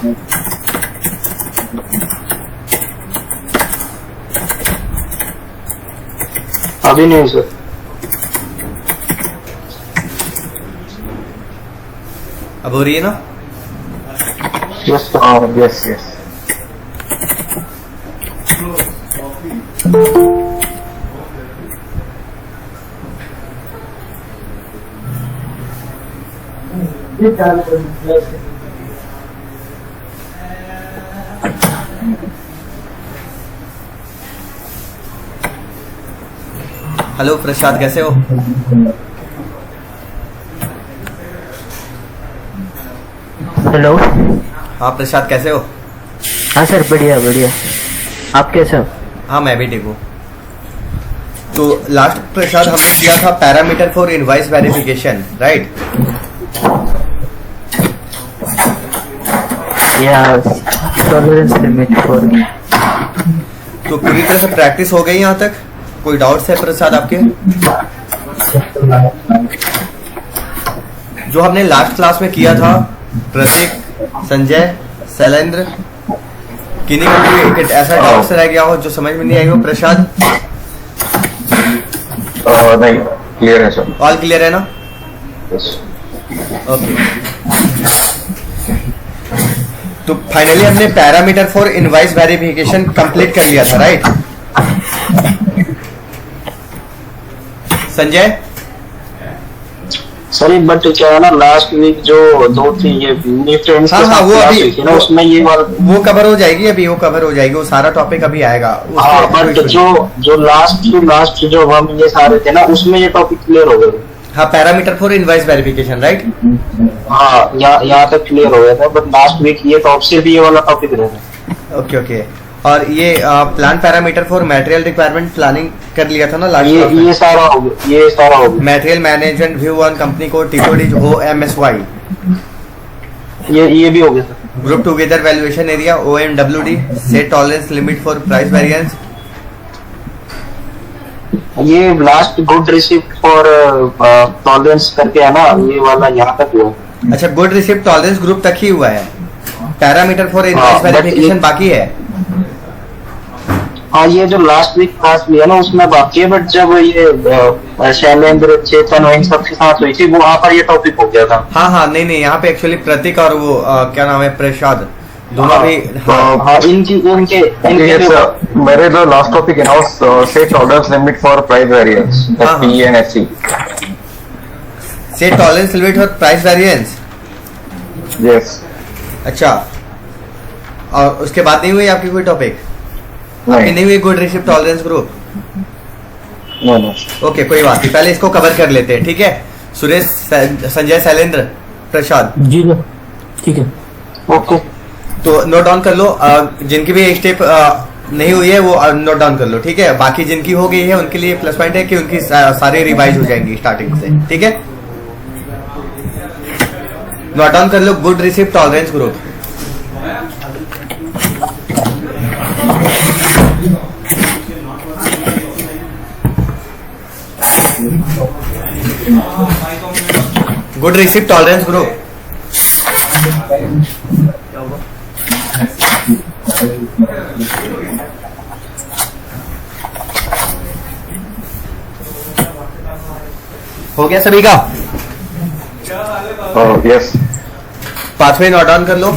अभी नहीं सर। अब हो रही है ना? Yes yes yes. हेलो प्रसाद, कैसे हो? हेलो। हाँ प्रसाद, कैसे हो? हाँ सर, बढ़िया बढ़िया। आप कैसे हो? हाँ मैं भी ठीक हूँ। तो लास्ट प्रसाद हमने किया था parameter for invoice verification, right? या टॉलरेंस लिमिट फॉर। तो पूरी तरह से प्रैक्टिस हो गई यहाँ तक? कोई डाउट्स है प्रसाद आपके? जो हमने लास्ट क्लास में किया था, प्रतीक, संजय, शैलेंद्र, किन्हीं को कोई ऐसा डाउट्स रह गया हो जो समझ में नहीं आई हो प्रसाद? नहीं, क्लियर है सर। ऑल क्लियर है ना? यस। ओके। तो फाइनली हमने parameter for invoice verification complete कर लिया था, राइट? संजय सर बट क्या है ना, लास्ट वीक जो दो थी ये न्यू फ्रेंड्स हाँ, वो अभी थी ना, उसमें ये वो कवर हो जाएगी। अभी वो कवर हो जाएगी, वो सारा टॉपिक अभी आएगा। हाँ, बट जो लास्ट जो हम ये सारे थे ना, उसमें ये टॉपिक क्लियर हो गए। हाँ, parameter for invoice verification, right? हाँ, यहाँ तक क्लियर हो गया था, बट लास्ट वीक ये टॉप से भी ये वाला टॉपिक रहेगा। Okay okay. और ये plan parameter for material requirement planning कर लिया था ना लास्ट? ये सारा हो गया। Material management view on company को टीओडी OMSY, ये भी हो गया sir. Group together valuation area OMWD, set tolerance limit for price variance. ये last good receipt for tolerance करके है ना, ये वाला यहाँ तक हुआ। अच्छा, गुड रिसिप्ट टॉलरेंस ग्रुप तक ही हुआ है, पैरामीटर फॉर इनवॉइस वेरिफिकेशन बाकी है। हाँ, ये जो लास्ट वीक क्लास लिया ना उसमें बाकी है, बट जब ये शैलेंद्र, चेतन इन सबके साथ हुई थी, वो वहाँ पर ये टॉपिक हो गया था। हाँ, नहीं, यहाँ पे एक्चुअली प्रतीक और वो क्या नाम है, प्रसाद, दोनों भी। हाँ, इनके मेरे जो लास्ट टॉपिक है ना, set tolerance limit for price variance, PE and SC। Set tolerance limit for price variance. Yes. अच्छा, और उसके बाद नहीं हुई आपकी कोई टॉपिक? नहीं हुई good receipt tolerance group? No. Okay, कोई बात नहीं, पहले इसको कवर कर लेते हैं, ठीक है? सुरेश, संजय, शैलेंद्र, प्रसाद जी ठीक है। ओके, तो नोट डाउन कर लो। जिनकी भी स्टेप नहीं हुई है वो नोट डाउन कर लो, ठीक है? बाकी जिनकी हो गई है उनके लिए प्लस पॉइंट है कि उनकी सारी रिवाइज हो जाएंगी स्टार्टिंग से, ठीक है? नोट डाउन कर लो good receipt tolerance group. Good receipt tolerance group. हो गया सभी का? यस। पाथवे नोट डाउन कर लो।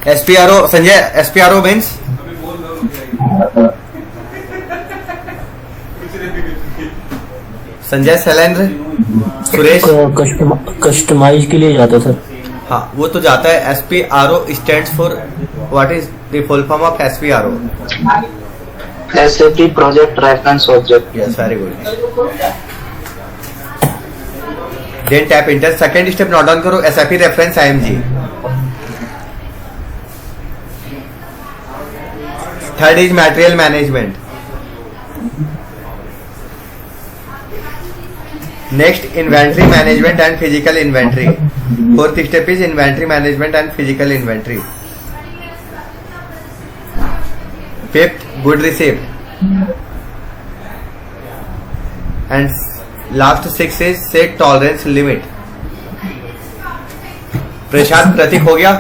SPRO, Sanjay, SPRO means Sanjay, Shailendra, Suresh. Customise के लिए जाता सर। हाँ, वो तो जाता है। SPRO stands for, what is the full form of SPRO? SAP project reference object. Yes, very good. Then tap enter. Second step note down करो, SAP reference IMG। Third is material management. Next inventory management and physical inventory. Fourth step is inventory management and physical inventory. Fifth good receipt and last 6 is set tolerance limit Prashant Prateek हो गया?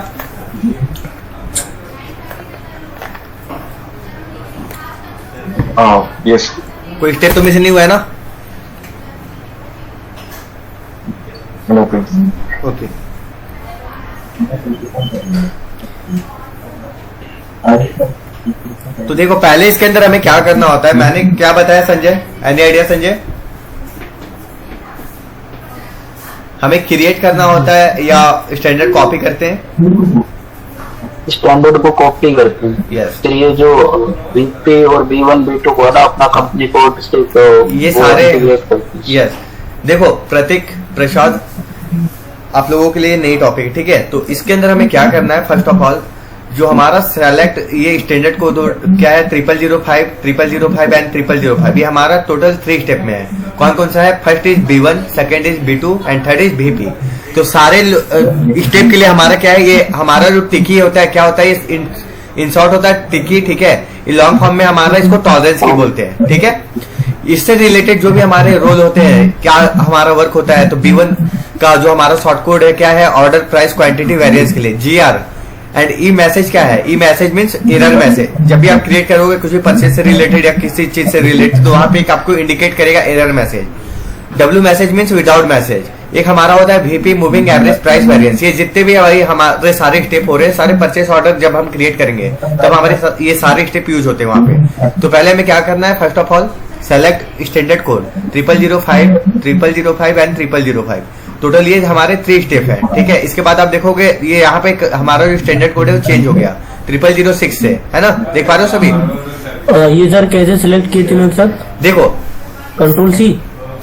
Yes. कोई step तो miss नहीं हुआ है ना? No, please. Okay तो देखो पहले इसके अंदर हमें क्या करना होता है, मैंने क्या बताया संजय? Any idea Sanjay? हमें क्रिएट करना होता है या स्टैंडर्ड कॉपी करते हैं? स्टैंडर्ड को कॉपी करते हैं। Yes. फिर ये जो बीपी और B1 B2 को ना अपना कंपनी कोड से तो ये वो सारे integrate करते हैं। यस देखो प्रतीक प्रसाद आप लोगों के लिए नई टॉपिक है, ठीक है? तो इसके अंदर हमें क्या करना है, फर्स्ट ऑफ ऑल जो हमारा सेलेक्ट ये स्टैंडर्ड कोड क्या है 0005, 0005 एंड 0005, ये हमारा टोटल 3 स्टेप में है। कौन कौन सा है? First is B1, second is B2 and third is VP। तो सारे स्टेप के लिए हमारा क्या है, ये हमारा जो टिकी होता है क्या होता है, ये इंसर्ट होता है टिकी, ठीक है? ये लॉन्ग फॉर्म में हमारा इसको टॉलरेंस की बोलते हैं, ठीक है? इससे रिलेटेड जो भी हमारे रोल होते हैं, क्या हमारा वर्क होता है, तो B1 का जो हमारा शॉर्ट कोड है क्या है, ऑर्डर प्राइस क्वांटिटी वेरिएंस के लिए GR। एंड ई मैसेज क्या है? ई मैसेज मीन्स एरर मैसेज। जब भी आप क्रिएट करोगे कुछ भी परचेज से रिलेटेड या किसी चीज से रिलेटेड, तो वहां पे एक आपको इंडिकेट करेगा error message. W message means without message. एक हमारा होता है VP moving average price variance. ये जितने भी हमारे सारे स्टेप हो रहे हैं, सारे परचेस ऑर्डर जब हम क्रिएट करेंगे तब हमारे ये सारे स्टेप यूज होते हैं वहां पे। तो पहले हमें क्या करना है, first of all select standard code 0005, 0005 and 0005। Total ये हमारे 3 स्टेप है, ठीक है? इसके बाद आप देखोगे ये यहाँ पे हमारा जो स्टैंडर्ड कोड है वो चेंज हो गया 0006 से, है ना? देख पा रहे हो सभी? ये सर कैसे सिलेक्ट किए थे मेरे साथ? देखो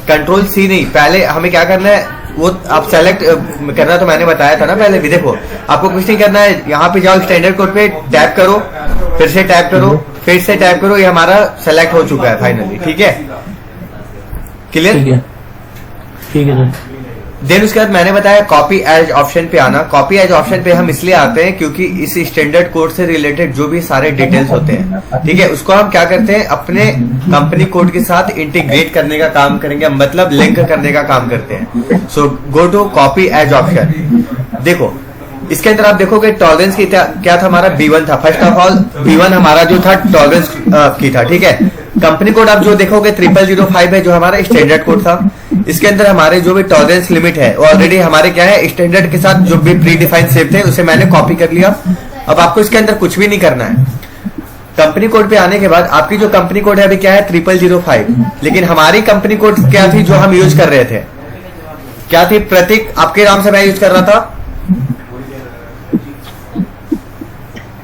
कंट्रोल C नहीं, पहले हमें क्या करना है वो आप सेलेक्ट करना, तो मैंने बताया था ना पहले भी। देखो आपको कुछ नहीं करना है, यहाँ पे जाओ स्टैंडर्ड कोड पे टैप करो, फिर से टैप करो, फिर से टैप करो, ये हमारा सेलेक्ट हो चुका है फाइनली, ठीक है? क्लियर? ठीक है सर। देन उसके बाद मैंने बताया कॉपी एज ऑप्शन पे आना। कॉपी एज ऑप्शन पे हम इसलिए आते हैं क्योंकि इस स्टैंडर्ड कोड से रिलेटेड जो भी सारे डिटेल्स होते हैं, ठीक है, उसको हम क्या करते हैं अपने कंपनी कोड के साथ इंटीग्रेट करने का काम करेंगे, मतलब लिंक करने का काम करते हैं। So go to copy as option. देखो इसके अंदर आप देखोगे टॉलरेंस की क्या था, हमारा B1 था। फर्स्ट ऑफ ऑल B1 हमारा जो था टॉलरेंस की था, ठीक है? कंपनी कोड आप जो देखोगे 0005 है जो हमारा स्टैंडर्ड कोड था। इसके अंदर हमारे जो भी टॉलरेंस लिमिट है वो ऑलरेडी हमारे क्या है स्टैंडर्ड के साथ जो भी प्री डिफाइंड सेव थे उसे मैंने कॉपी कर लिया। अब आपको इसके अंदर कुछ भी नहीं करना है। कंपनी कोड पे आने के बाद आपकी जो कंपनी कोड है अभी क्या है 0005, लेकिन हमारी कंपनी कोड क्या थी जो हम यूज कर रहे थे, क्या थी? प्रतीक आपके नाम से मैं यूज कर रहा था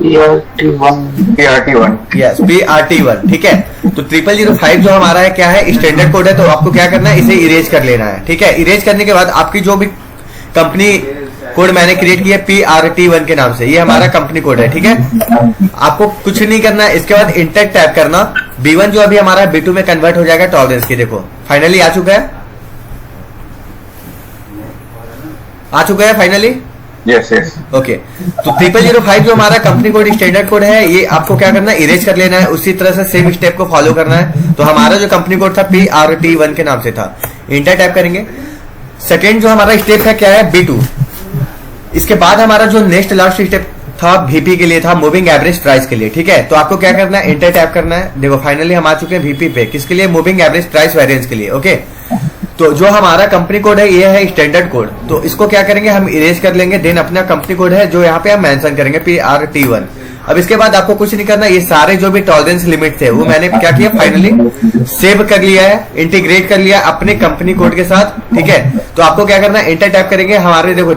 PRT1। यस PRT1, ठीक है? तो 0005 जो हमारा है क्या है स्टैंडर्ड कोड है, तो आपको क्या करना है इसे इरेज कर लेना है, ठीक है? इरेज करने के बाद आपकी जो भी कंपनी कोड मैंने क्रिएट किया PRT1 के नाम से, ये हमारा कंपनी कोड है, ठीक है? आपको कुछ नहीं करना है। इसके बाद इंटर टैप करना। B1 जो अभी हमारा B2 में कन्वर्ट हो जाएगा टॉलरेंस की। देखो फाइनली आ चुका है, आ चुका है फाइनली। Yes, yes. ओके तो 0005 जो हमारा कंपनी कोड स्टैंडर्ड कोड है, ये आपको क्या करना है इरेज कर लेना है। उसी तरह से सेम स्टेप को फॉलो करना है। तो हमारा जो कंपनी कोड था PRT1 के नाम से था, इंटर टाइप करेंगे। सेकेंड जो हमारा स्टेप है क्या है B2। इसके बाद हमारा जो नेक्स्ट लास्ट स्टेप था VP के लिए था, मूविंग एवरेज प्राइस के लिए, ठीक है? तो आपको क्या करना है इंटर टाइप करना है। देखो फाइनली हम आ चुके हैं VP पे, किसके लिए? मूविंग एवरेज प्राइस वेरिएंस के लिए, ओके? तो जो हमारा कंपनी कोड है ये है स्टैंडर्ड कोड, तो इसको क्या करेंगे हम इरेज कर लेंगे। देन अपना कंपनी कोड है जो यहाँ पे हम मेंशन करेंगे PRT1। अब इसके बाद आपको कुछ नहीं करना, ये सारे जो भी टॉलरेंस लिमिट थे वो मैंने क्या किया फाइनली सेव कर लिया है, इंटीग्रेट कर लिया अपने कंपनी कोड के साथ, ठीक है? तो आपको क्या करना है इंटर टाइप करेंगे। हमारे देखो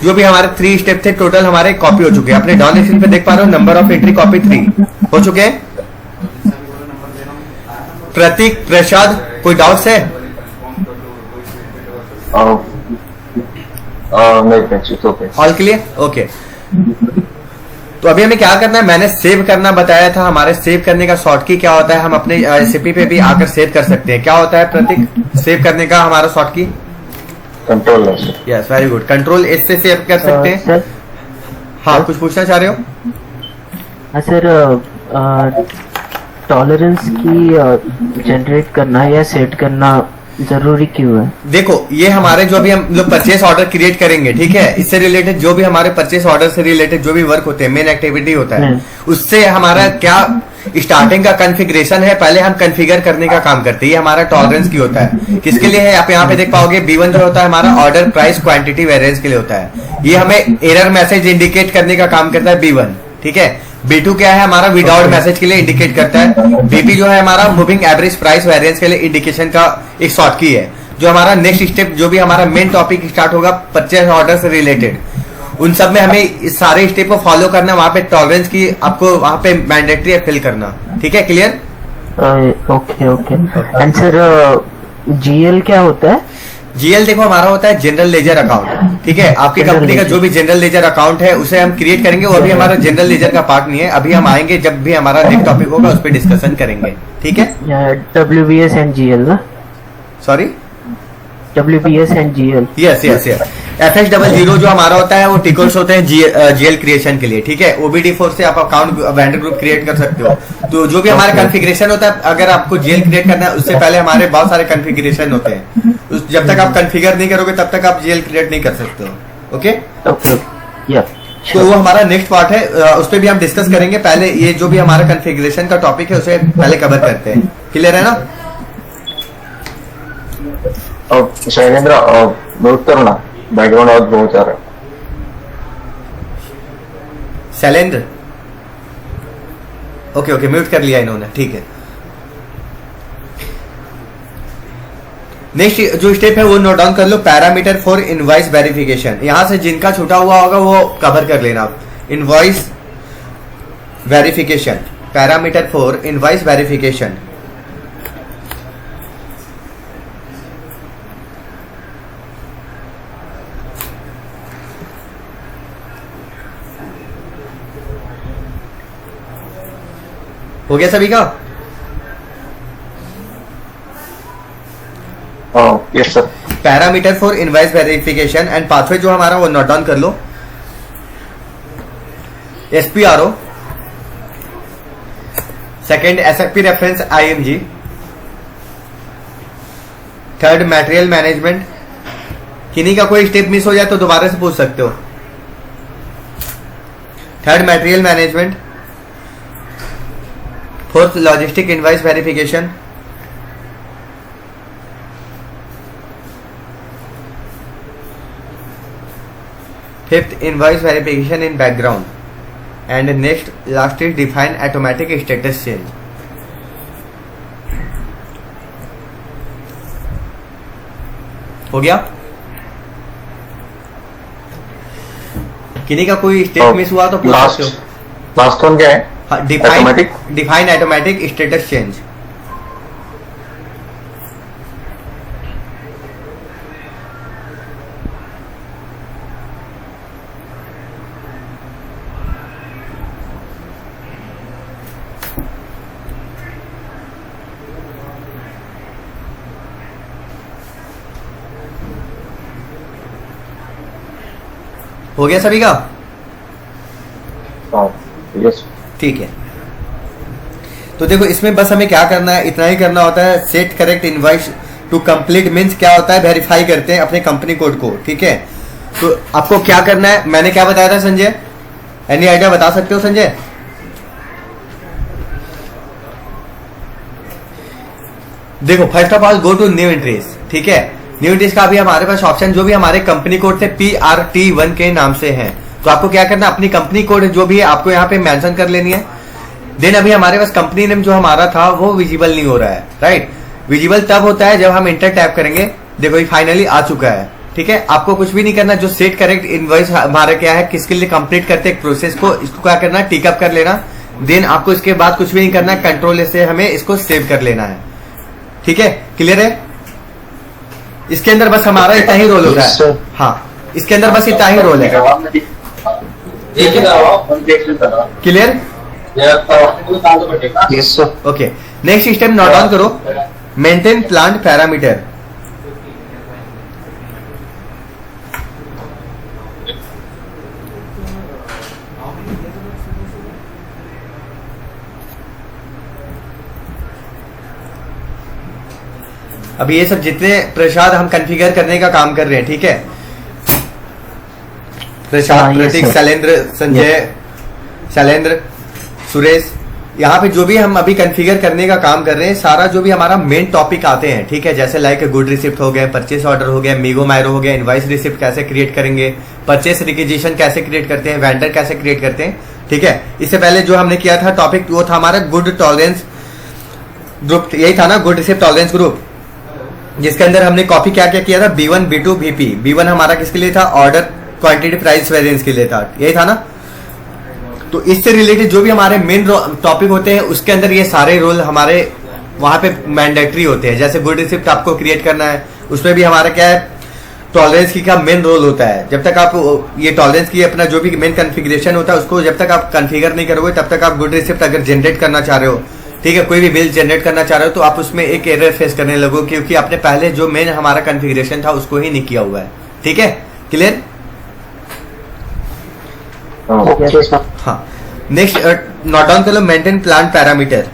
जो भी हमारे 3 स्टेप थे टोटल हमारे कॉपी हो चुके हैं। अपने डाउन एक्शन पे देख पा रहे हो नंबर ऑफ एंट्री कॉपी 3 हो चुके हैं। प्रतीक प्रसाद कोई डाउट्स है? नहीं it's okay. All clear? Okay तो अभी हमें क्या करना है, मैंने सेव करना बताया था। हमारे सेव करने का शॉर्ट की क्या होता है, हम अपने SAP पे भी आकर सेव कर सकते हैं। क्या होता है प्रतीक सेव करने का हमारा शॉर्ट की? Control S. Yes very good, control S से सेव कर सकते हैं। सर हाँ कुछ पूछना चाह रहे हो? हाँ सर टॉलरेंस की जनरेट करना या सेट करना जरूरी क्यों है? देखो, ये हमारे जो भी हम लोग परचेस ऑर्डर क्रिएट करेंगे, ठीक है, इससे रिलेटेड जो भी हमारे परचेस ऑर्डर से रिलेटेड जो भी वर्क होते हैं, मेन एक्टिविटी होता है, उससे हमारा क्या स्टार्टिंग का कॉन्फ़िगरेशन है, पहले हम कॉन्फ़िगर करने का काम करते हैं। ये हमारा टॉलरेंस की होता है। किसके लिए है? आप यहाँ पे देख पाओगे, B1 जो होता है हमारा ऑर्डर प्राइस क्वांटिटी वेरिएंस के लिए होता है। ये हमें एरर मैसेज इंडिकेट करने का काम करता है B1, ठीक है। B2 क्या है? हमारा विदाउट मैसेज के लिए इंडिकेट करता है। BP जो है हमारा मूविंग एवरेज प्राइस वेरिएंस के लिए इंडिकेशन का एक शॉर्ट की है। जो हमारा नेक्स्ट स्टेप, जो भी हमारा मेन टॉपिक स्टार्ट होगा परचेज ऑर्डर से रिलेटेड, उन सब में हमें इस सारे स्टेप को फॉलो करना, वहां पे टॉलरेंस की आपको वहां पे मैंडेटरी है फिल करना, ठीक है। Clear? Okay okay. And sir GL क्या होता है? GL देखो हमारा होता है जनरल लेजर अकाउंट, ठीक है। आपकी General कंपनी का ledger। जो भी जनरल लेजर अकाउंट है उसे हम क्रिएट करेंगे। वो अभी हमारा जनरल लेजर का पार्ट नहीं है। अभी हम आएंगे जब भी हमारा नेक्स्ट टॉपिक होगा उस पर डिस्कशन करेंगे, ठीक है। WBS एंड GL ना? Sorry, WBS and GL। Yes yes yes. FX00 जो हमारा होता है वो टिकल्स होते हैं GL क्रिएशन के लिए, ठीक है। OBD4 से आप अकाउंट वेंडर ग्रुप क्रिएट कर सकते हो। तो जो भी हमारा कॉन्फ़िगरेशन होता है, अगर आपको GL क्रिएट करना है उससे पहले हमारे बहुत सारे कॉन्फ़िगरेशन होते हैं। जब तक आप कॉन्फ़िगर नहीं करोगे तब तक आप GL क्रिएट नहीं कर सकते हो, ओके। ओके या तो वो हमारा नेक्स्ट पार्ट है, उस पर भी हम डिस्कस करेंगे। पहले ये जो भी हमारा कॉन्फ़िगरेशन का टॉपिक है उसे पहले कवर करते हैं। क्लियर है ना? शैलेंद्र म्यूट करो ना, बैकग्राउंड आवाज बहुत आ रहा है। शैलेंद्र, ओके ओके, म्यूट कर लिया इन्होंने, ठीक है। नेक्स्ट जो स्टेप है वो नोट डाउन कर लो, पैरामीटर फॉर इनवॉइस वेरिफिकेशन। यहां से जिनका छूटा हुआ होगा वो कवर कर लेना आप। Invoice verification, parameter for invoice verification. हो गया सभी का? Yes sir. Parameter for invoice verification and pathway जो हमारा वो नोट डाउन कर लो। SPRO, second SFP reference IMG, third material management. किन्हीं का कोई स्टेप मिस हो जाए तो दोबारा से पूछ सकते हो। Third material management, fourth logistic invoice verification, fifth invoice verification in background, and next last is define automatic status change. हो गया? किन्हीं का कोई स्टेप मिस हुआ तो पूछ सकते हो। लास्ट वन क्या है? Define automatic status change. हो गया सभी का? यस। ठीक है। तो देखो इसमें बस हमें क्या करना है, इतना ही करना होता है। Set correct invoice to complete means क्या होता है, वेरीफाई करते हैं अपने कंपनी कोड को, ठीक है। तो आपको क्या करना है, मैंने क्या बताया था संजय? एनी आइडिया बता सकते हो संजय? देखो first of all go to new entries, ठीक है। न्यू एंट्रीज का भी हमारे पास ऑप्शन जो भी हमारे कंपनी कोड से PRT1 के नाम से है। तो आपको क्या करना है, अपनी कंपनी कोड जो भी है आपको यहाँ पे मेंशन कर लेनी है। देन अभी हमारे पास कंपनी नेम जो हमारा था वो विजिबल नहीं हो रहा है, राइट। विजिबल तब होता है जब हम इंटर टैप करेंगे। देखो ये फाइनली आ चुका है, ठीक है। आपको कुछ भी नहीं करना। जो सेट करेक्ट इनवॉइस हमारा क्या है, किसके लिए कंप्लीट करते हैं प्रोसेस को, इसको क्या करना है, टिकअप कर लेना। देन आपको इसके बाद कुछ भी नहीं करना है, कंट्रोल से हमें इसको सेव कर लेना है, ठीक है। क्लियर है? इसके अंदर बस हमारा इतना ही रोल होता है। हाँ, इसके अंदर बस इतना ही रोल है। Clear? Yes sir. Okay, next step note down करो, मेंटेन प्लांट पैरामीटर। अभी ये सब जितने प्रसाद हम कॉन्फ़िगर करने का काम कर रहे हैं, ठीक है, प्रसाद, हाँ, yes, प्रतीक, sir. शैलेंद्र, संजय, शैलेंद्र, सुरेश, यहाँ पे जो भी हम अभी कॉन्फ़िगर करने का काम कर रहे हैं, सारा जो भी हमारा मेन टॉपिक आते हैं, ठीक है, जैसे लाइक गुड रिसिप्ट हो गया, परचेस ऑर्डर हो गया, मीगो मायरो हो गया, इनवाइस रिसिप्ट कैसे क्रिएट करेंगे, परचेस रिक्विजिशन कैसे क्रिएट करते हैं, वेंडर कैसे क्रिएट करते हैं, ठीक है। इससे पहले जो हमने किया था टॉपिक वो था हमारा गुड टॉलरेंस ग्रुप, यही था ना, गुड रिसिप्ट टॉलरेंस ग्रुप, जिसके अंदर हमने कॉपी क्या क्या किया था, B1 B2 BP। B1 हमारा किसके लिए था, ऑर्डर क्वांटिटी प्राइस वेरिएंस के लिए था, यही था ना। तो इससे रिलेटेड जो भी हमारे मेन टॉपिक होते हैं उसके अंदर ये सारे रोल हमारे वहां पे मैंडेटरी होते हैं। जैसे गुड रिसिप्ट आपको क्रिएट करना है, उसमें भी हमारा क्या है, टॉलरेंस की का मेन रोल होता है। जब तक आप ये टॉलरेंस की अपना जो भी मेन कॉन्फ़िगरेशन होता है उसको जब तक आप कॉन्फ़िगर नहीं करोगे तब तक आप गुड रिसिप्ट अगर जनरेट करना चाह रहे हो, ठीक है, कोई भी बिल जनरेट करना चाह रहे हो, तो आप उसमें एक एरर फेस करने लगो, क्योंकि आपने पहले जो मेन हमारा कॉन्फ़िगरेशन था उसको ही नहीं किया हुआ है। ठीक है, क्लियर? Okay sir. हाँ, नेक्स्ट नोट डाउन कर लो, maintain plan parameter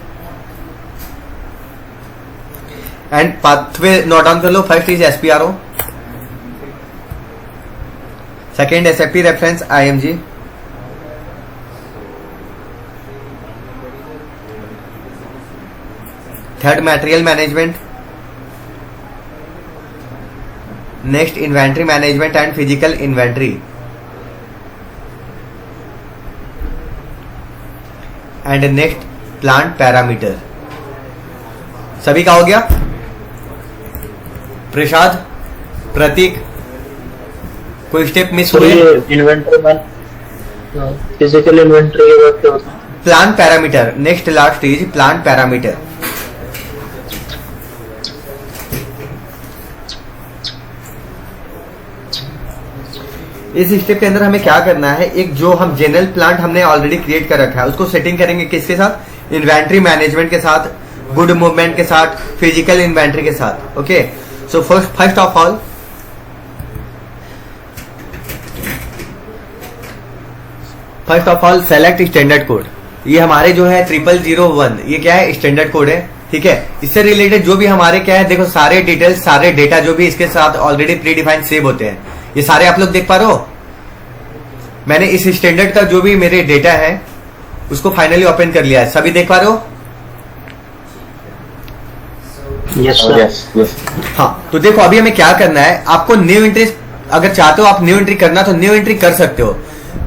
and pathway note down कर लो। First is SPRO, second SFT reference IMG, third material management, next inventory management and physical inventory, and next plant parameter. सभी का हो गया? प्रसाद, प्रतीक, कोई स्टेप मिस तो हुए? ये इन्वेंटरी मैन, फिजिकल इन्वेंटरी के बाद क्या होता है? Plant parameter, next last is plant parameter. इस स्टेप के अंदर हमें क्या करना है, एक जो हम जनरल प्लांट हमने ऑलरेडी क्रिएट कर रखा है उसको सेटिंग करेंगे किसके साथ, इन्वेंट्री मैनेजमेंट के साथ, गुड मूवमेंट के साथ, फिजिकल इन्वेंट्री के साथ। Okay, so first of all select standard code. ये हमारे जो है 0001, ये क्या है, स्टैंडर्ड कोड है, ठीक है। इससे रिलेटेड जो भी हमारे क्या है, देखो सारे डिटेल्स, सारे डेटा जो भी इसके साथ ऑलरेडी प्री डिफाइंड सेव होते हैं, ये सारे आप लोग देख पा रहे हो। मैंने इस स्टैंडर्ड का जो भी मेरे डेटा है उसको फाइनली ओपन कर लिया है, सभी देख पा रहे हो? Yes sir. Yes. हाँ, तो देखो अभी हमें क्या करना है, आपको न्यू एंट्री अगर चाहते हो आप न्यू एंट्री करना तो न्यू एंट्री कर सकते हो,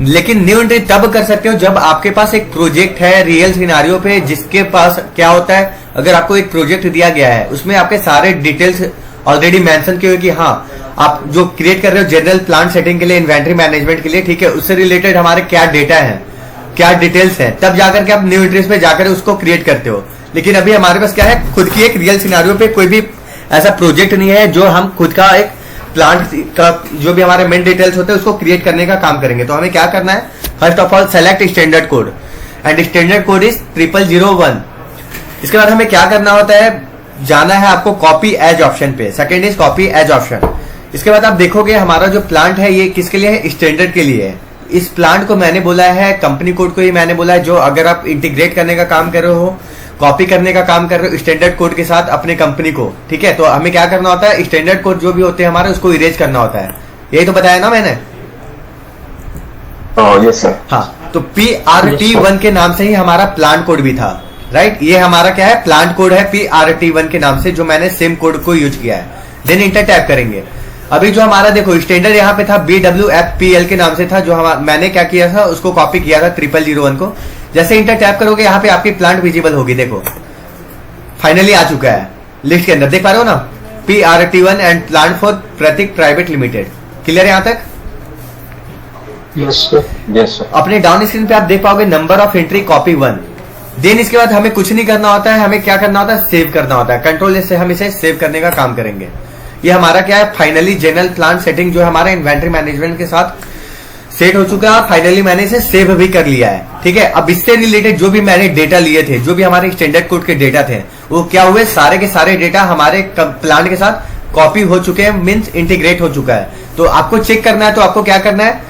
लेकिन न्यू एंट्री तब कर सकते हो जब आपके पास एक प्रोजेक्ट है रियल सिनेरियो पे, जिसके पास क्या होता है, अगर आपको एक प्रोजेक्ट दिया गया है उसमें आपके सारे डिटेल्स ऑलरेडी मेंशन किए हुए कि हाँ आप जो क्रिएट कर रहे हो जनरल प्लांट सेटिंग के लिए, इन्वेंट्री मैनेजमेंट के लिए, ठीक है, उससे रिलेटेड हमारे क्या डेटा है, क्या डिटेल्स है, तब जाकर के आप न्यू एंट्रीज पे जाकर उसको क्रिएट करते हो। लेकिन अभी हमारे पास क्या है, खुद की एक रियल सिनेरियो पे कोई भी ऐसा प्रोजेक्ट नहीं है जो हम खुद का एक प्लांट का जो भी हमारे मेन डिटेल्स होते हैं उसको क्रिएट करने का काम करेंगे। तो हमें क्या करना है, first of all select standard code and standard code is 0001। इसके बाद हमें क्या करना होता है, जाना है आपको कॉपी एज ऑप्शन पे, second is copy as option. इसके बाद आप देखोगे हमारा जो प्लांट है ये किसके लिए है, स्टैंडर्ड के लिए है। इस प्लांट को मैंने बोला है, कंपनी कोड को ही मैंने बोला है, जो अगर आप इंटीग्रेट करने का काम कर रहे हो, कॉपी करने का काम कर रहे हो स्टैंडर्ड कोड के साथ अपने कंपनी को, ठीक है। तो हमें क्या करना होता है, स्टैंडर्ड कोड जो भी होते हैं हमारे उसको इरेज करना होता है, यही तो बताया ना मैंने। Yes sir. हाँ, तो PRT1 के नाम से ही हमारा प्लांट कोड भी था, राइट। ये हमारा क्या है, प्लांट कोड है PRT1 के नाम से, जो मैंने सेम कोड को यूज किया है। देन इंटर टैप करेंगे। अभी जो हमारा देखो स्टैंडर्ड यहाँ पे था BWFPL के नाम से था, जो मैंने क्या किया था उसको कॉपी किया था 0001 को। जैसे इंटर टैप करोगे यहाँ पे आपकी प्लांट विजिबल होगी, देखो फाइनली आ चुका है लिस्ट के अंदर, देख पा रहे हो ना, PRT1 and plant for Prateek private limited. Clear है यहाँ तक? Yes sir. Yes sir. अपने डाउन स्क्रीन पे आप देख पाओगे number of entry copy 1। Then इसके बाद हमें कुछ नहीं करना होता है, हमें क्या करना होता है, सेव करना होता है। कंट्रोल से हम इसे सेव करने का काम करेंगे। ये हमारा क्या है, फाइनली जनरल प्लांट सेटिंग जो हमारा इन्वेंट्री मैनेजमेंट के साथ सेट हो चुका है। फाइनली मैंने इसे सेव भी कर लिया है, ठीक है। अब इससे रिलेटेड जो भी मैंने डेटा लिए थे, जो भी हमारे स्टैंडर्ड कोड के डेटा थे, वो क्या हुए, सारे के सारे डेटा हमारे प्लांट के साथ कॉपी हो चुके हैं, मीन्स इंटीग्रेट हो चुका है। तो आपको चेक करना है तो आपको क्या करना है,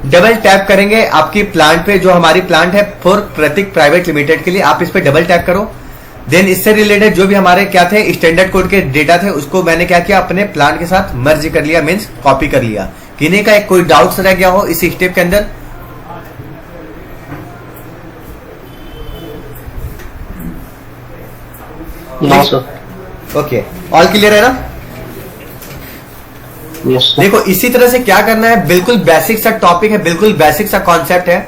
डबल टैप करेंगे आपकी प्लांट पे, जो हमारी प्लांट है फॉर प्रतीक प्राइवेट लिमिटेड के लिए, आप इस पे डबल टैप करो। देन इससे रिलेटेड जो भी हमारे क्या थे स्टैंडर्ड कोड के डेटा थे उसको मैंने क्या किया अपने प्लान के साथ मर्ज कर लिया, मीन्स कॉपी कर लिया। किन्हीं का एक कोई डाउट्स रह गया हो इस स्टेप के अंदर? No sir. Okay, all clear है ना? Yes sir. देखो इसी तरह से क्या करना है, बिल्कुल बेसिक सा टॉपिक है, बिल्कुल बेसिक सा कॉन्सेप्ट है।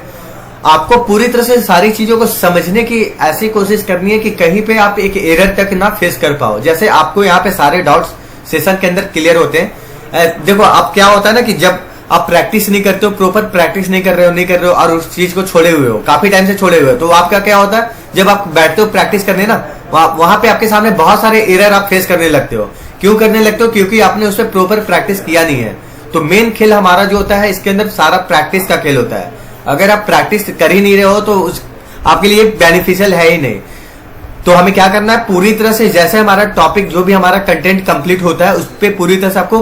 आपको पूरी तरह से सारी चीजों को समझने की ऐसी कोशिश करनी है कि कहीं पे आप एक एरर तक ना फेस कर पाओ। जैसे आपको यहाँ पे सारे डाउट्स सेशन के अंदर क्लियर होते हैं। देखो अब क्या होता है ना कि जब आप प्रैक्टिस नहीं करते हो, प्रॉपर प्रैक्टिस नहीं कर रहे हो और उस चीज को छोड़े हुए हो, काफी टाइम से छोड़े हुए हो, तो आपका क्या होता है जब आप बैठते हो प्रैक्टिस करने ना, वहां पे आपके सामने बहुत सारे एरर आप फेस करने लगते हो। क्यों करने लगते हो? क्योंकि आपने उस पर प्रॉपर प्रैक्टिस किया नहीं है। तो मेन खेल हमारा जो होता है इसके अंदर सारा प्रैक्टिस का खेल होता है। अगर आप प्रैक्टिस कर ही नहीं रहे हो तो आपके लिए बेनिफिशियल है ही नहीं। तो हमें क्या करना है, पूरी तरह से जैसे हमारा टॉपिक जो भी हमारा कंटेंट कंप्लीट होता है उस पर पूरी तरह से आपको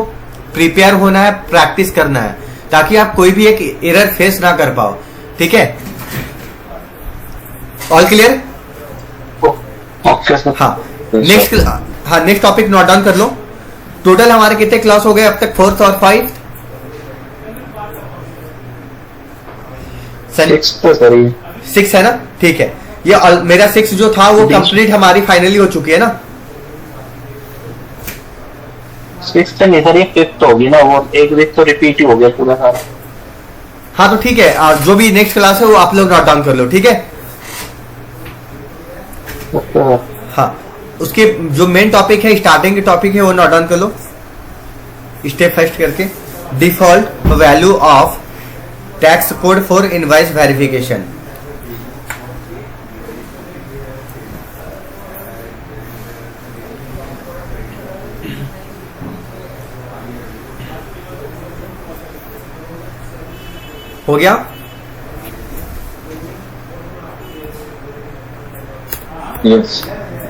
प्रिपेयर होना है, प्रैक्टिस करना है, ताकि आप कोई भी एक एरर फेस ना कर पाओ। ठीक है, ऑल क्लियर? Okay sir. हाँ नेक्स्ट टॉपिक नोट डाउन कर लो। टोटल हमारे कितने क्लास हो गए अब तक? 4th और 5th? सर 6 है ना? ठीक है, ये मेरा 6 जो था वो कंप्लीट हमारी फाइनली हो चुकी है ना? 6 नहीं सर, ये 5th होगी ना, वो एक वीक तो रिपीट ही हो गया पूरा सारा। हाँ तो ठीक है, जो भी नेक्स्ट क्लास है वो आप लोग नोट डाउन कर लो। ठीक है, हाँ उसके जो मेन टॉपिक है, स्टार्टिंग के टॉपिक है वो नोट डाउन कर लो स्टेप फर्स्ट करके। Default value of tax code for invoice verification. हो गया? Yes.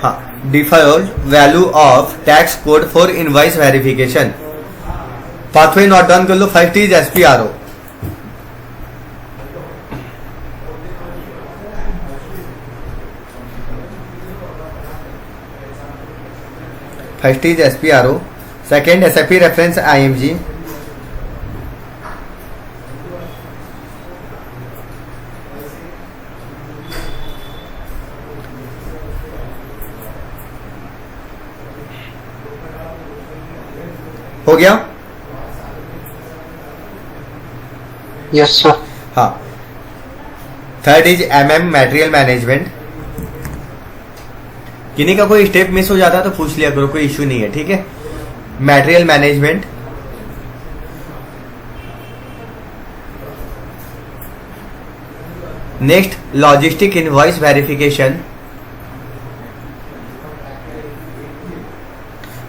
हाँ, default value of tax code for invoice verification. Pathway note down कर लो। First is SPRO। First is SPRO, second SAP reference IMG, हो गया? Yes sir. हाँ, third is MM material management. किन्हीं का कोई स्टेप मिस हो जाता है तो पूछ लिया करो, कोई इश्यू नहीं है। ठीक है, material management. Next logistic invoice verification.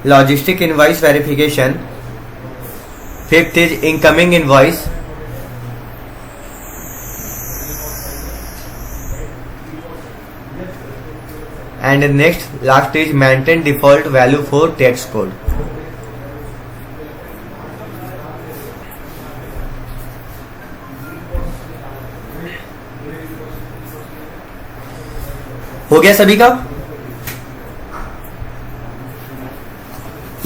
Logistic invoice verification. Fifth is incoming invoice. And next last is maintain default value for tax code. हो गया सभी का?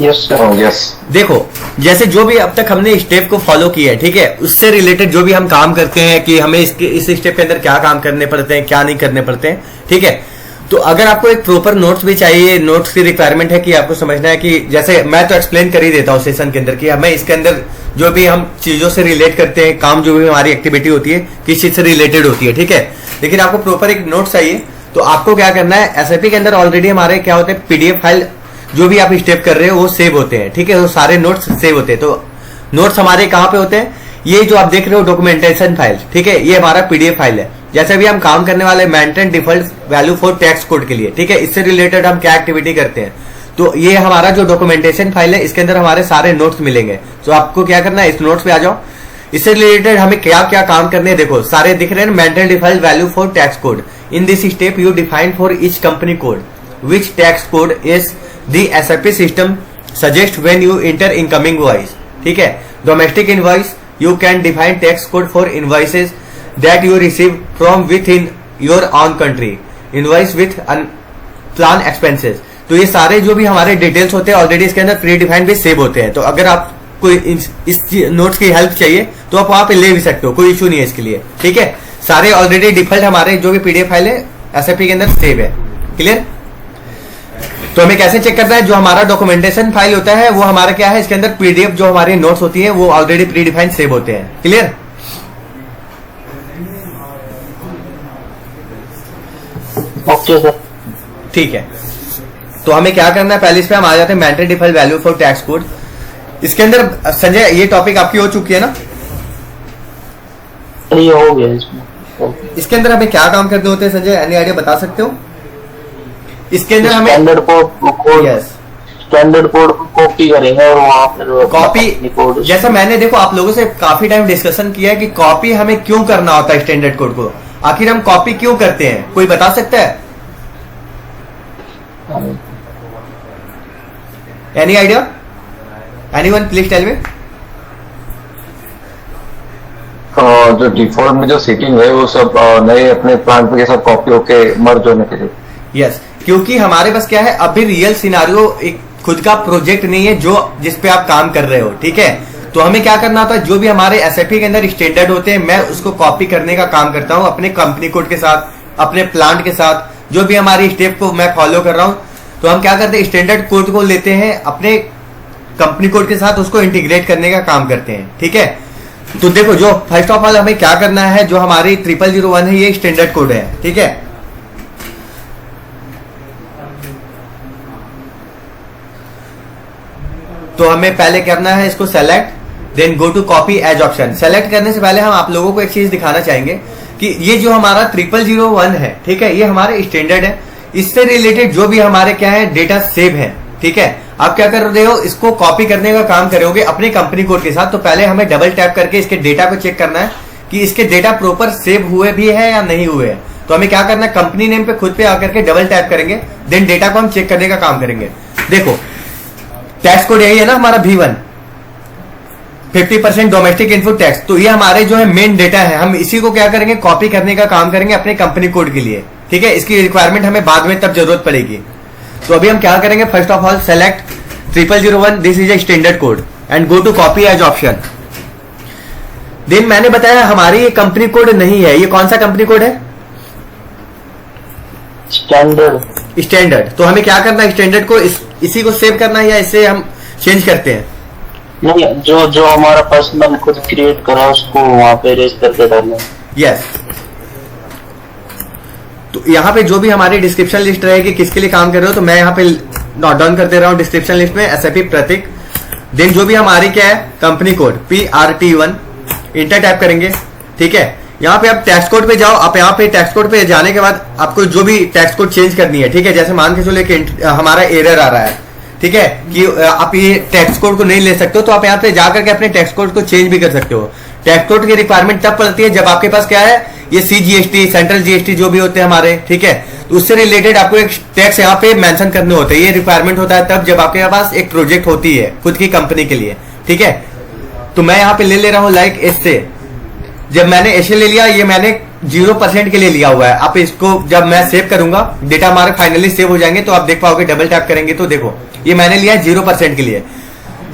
Yes sir. Oh, yes. देखो जैसे जो भी अब तक हमने स्टेप को फॉलो किया है, ठीक है, उससे रिलेटेड जो भी हम काम करते हैं कि हमें इस स्टेप के अंदर क्या काम करने पड़ते हैं, क्या नहीं करने पड़ते हैं। ठीक है, तो अगर आपको एक प्रॉपर नोट्स भी चाहिए, नोट्स की रिक्वायरमेंट है कि आपको समझना है कि जैसे मैं तो एक्सप्लेन कर ही देता हूँ सेशन के अंदर कि हमें इसके अंदर जो भी हम चीजों से रिलेट करते हैं, काम जो भी हमारी एक्टिविटी होती है किस चीज से रिलेटेड होती है। ठीक है, लेकिन आपको प्रॉपर एक नोट चाहिए तो आपको क्या करना है, एसएपी के अंदर ऑलरेडी हमारे क्या होते हैं, पीडीएफ फाइल जो भी आप स्टेप कर रहे हो वो सेव होते हैं। ठीक है, वो सारे नोट्स सेव होते हैं। तो नोट्स हमारे कहाँ पे होते हैं, ये जो आप देख रहे हो डॉक्यूमेंटेशन फाइल, ठीक है, ये हमारा पीडीएफ फाइल है। जैसे भी हम काम करने वाले maintain default value for tax code के लिए, ठीक है, इससे रिलेटेड हम क्या एक्टिविटी करते हैं, तो ये हमारा जो डॉक्यूमेंटेशन फाइल है इसके अंदर हमारे सारे नोट्स मिलेंगे। तो आपको क्या करना है, इस नोट्स पे आ जाओ। इससे रिलेटेड हमें क्या क्या काम करने हैं, देखो सारे दिख रहे हैं। Maintain default value for tax code. In this step you define for each company code which tax code is the SAP system suggest when you inter incoming invoice. ठीक है, domestic invoice you can define tax code for invoices that you receive from with in your on country. Invoice with plan expenses. तो ये सारे जो भी हमारे details होते हैं ऑलरेडी इसके अंदर प्री डिफाइंड भी सेव होते हैं। तो अगर आप कोई इस नोट्स की हेल्प चाहिए तो आप वहां पे ले भी सकते हो, कोई इशू नहीं है इसके लिए, ठीक है। सारे ऑलरेडी डिफॉल्ट हमारे जो भी पीडीएफ फाइल है एसएपी के अंदर सेव है, क्लियर। तो हमें कैसे चेक करना है, जो हमारा डॉक्यूमेंटेशन फाइल होता है वो हमारा क्या है, इसके अंदर पीडीएफ जो हमारी नोट्स होती है वो ऑलरेडी प्री डिफाइंड सेव होते हैं, क्लियर। Okay sir. ठीक है, तो हमें क्या करना है, पहले इस पे हम आ जाते हैं mandatory default value for tax code. इसके अंदर संजय ये टॉपिक आपकी हो चुकी है ना, ये हो गया इसमें। इसके अंदर हमें क्या काम करने होते हैं संजय, एनी आइडिया बता सकते हो। इसके अंदर हमें standard code yes standard code को कॉपी करेंगे और वहां पर कॉपी, कोड जैसा मैंने देखो आप लोगों से काफी टाइम डिस्कशन किया है कि कॉपी हमें क्यों करना होता है स्टैंडर्ड कोड को, आखिर हम कॉपी क्यों करते हैं, कोई बता सकता है, any idea, anyone please tell me. जो डिफॉल्ट में जो सेटिंग है वो सब नए अपने प्लान के साथ कॉपी होके मर्ज होने के लिए। यस, क्योंकि हमारे पास क्या है, अभी रियल सिनारियो एक खुद का प्रोजेक्ट नहीं है जो जिस पे आप काम कर रहे हो, ठीक है। तो हमें क्या करना होता है, जो भी हमारे एसएपी के अंदर स्टैंडर्ड होते हैं मैं उसको कॉपी करने का काम करता हूं अपने कंपनी कोड के साथ, अपने प्लांट के साथ, जो भी हमारी स्टेप को मैं फॉलो कर रहा हूं। तो हम क्या करते हैं, स्टैंडर्ड कोड को लेते हैं अपने कंपनी कोड के साथ उसको इंटीग्रेट करने का काम करते हैं, ठीक है। तो देखो, जो फर्स्ट ऑफ ऑल हमें क्या करना है, जो हमारी 0001 है ये स्टैंडर्ड कोड है, ठीक है। तो हमें पहले करना है इसको select, then go to copy as option. Select करने से पहले हम आप लोगों को एक चीज दिखाना चाहेंगे कि ये जो हमारा 0001 है, ठीक है, ये हमारे स्टैंडर्ड है, इससे रिलेटेड जो भी हमारे क्या है डेटा सेव है, ठीक है। आप क्या कर रहे हो, इसको कॉपी करने का काम करोगे अपने कंपनी कोड के साथ। तो पहले हमें डबल टैप करके इसके डेटा को चेक करना है कि इसके डेटा प्रॉपर सेव हुए भी है या नहीं हुए हैं। तो हमें क्या करना है, कंपनी नेम पे खुद पे आकर के डबल टैप करेंगे, देन डेटा को हम चेक करने का काम करेंगे। देखो टैक्स कोड यही है ना हमारा V1, 50% डोमेस्टिक इनपुट टैक्स। तो ये हमारे जो है मेन डेटा है, हम इसी को क्या करेंगे, कॉपी करने का काम करेंगे अपने कंपनी कोड के लिए, ठीक है। इसकी रिक्वायरमेंट हमें बाद में तब जरूरत पड़ेगी। तो अभी हम क्या करेंगे, first of all select 0001, this is a standard code and go to copy as option. Then मैंने बताया हमारी ये कंपनी कोड नहीं है, ये कौन सा कंपनी कोड है, स्टैंडर्ड। तो हमें क्या करना है, स्टैंडर्ड को इसी को सेव करना है या इसे हम चेंज करते हैं। नहीं, जो हमारा पर्सनल खुद क्रिएट करा उसको वहां पे रेज करके डालना। यस, तो यहाँ पे जो भी हमारी डिस्क्रिप्शन लिस्ट रहेगी किसके लिए काम कर रहे हो, तो मैं यहाँ पे नोट डाउन कर दे रहा हूँ डिस्क्रिप्शन लिस्ट में एसएपी प्रतीक। देन जो भी हमारी क्या है company code PRT1, inter type करेंगे, ठीक है। यहाँ पे आप टैक्स कोड पे जाओ, आप यहाँ पे टैक्स कोड पे जाने के बाद आपको जो भी टैक्स कोड चेंज करनी है, ठीक है। जैसे मान के चलो कि हमारा एरर आ रहा है, ठीक है, कि आप ये टैक्स कोड को नहीं ले सकते हो, तो आप यहाँ पे जाकर के अपने टैक्स कोड को चेंज भी कर सकते हो। टैक्स कोड की रिक्वायरमेंट तब पड़ती है जब आपके पास क्या है, ये CGST, सेंट्रल GST जो भी होते हैं हमारे, ठीक है। तो उससे रिलेटेड आपको एक टैक्स यहाँ पे मेंशन करने होते हैं। ये रिक्वायरमेंट होता है तब जब आपके पास एक प्रोजेक्ट होती है खुद की कंपनी के लिए, ठीक है। तो मैं यहाँ पे ले रहा हूँ लाइक इससे, जब मैंने ऐसे ले लिया, ये मैंने 0% के लिए लिया हुआ है। आप इसको जब मैं सेव करूंगा, डेटा हमारे फाइनली सेव हो जाएंगे, तो आप देख पाओगे, डबल टैप करेंगे तो देखो ये मैंने लिया है 0% के लिए।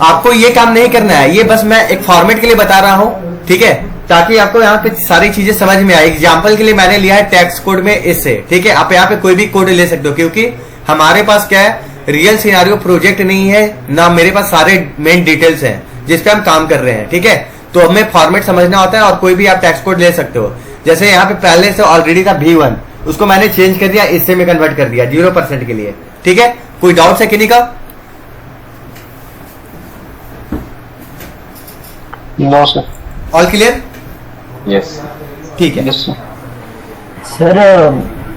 आपको ये काम नहीं करना है, ये बस मैं एक फॉर्मेट के लिए बता रहा हूं, ठीक है, ताकि आपको यहाँ पे सारी चीजें समझ में आए। एग्जाम्पल के लिए मैंने लिया है टैक्स कोड में इससे, ठीक है। आप यहाँ पे कोई भी कोड ले सकते हो, क्योंकि हमारे पास क्या है, रियल सिनारियो प्रोजेक्ट नहीं है ना, मेरे पास सारे मेन डिटेल्स हैं जिसपे हम काम कर रहे हैं, ठीक है। तो हमें फॉर्मेट समझना होता है और कोई भी आप टैक्स कोड ले सकते हो। जैसे यहाँ पे पहले से ऑलरेडी था V1, उसको मैंने चेंज कर दिया, इससे में कन्वर्ट कर दिया 0% के लिए, ठीक है। कोई डाउट है किन्हीं का? No sir, all clear? Yes, ठीक है। यस सर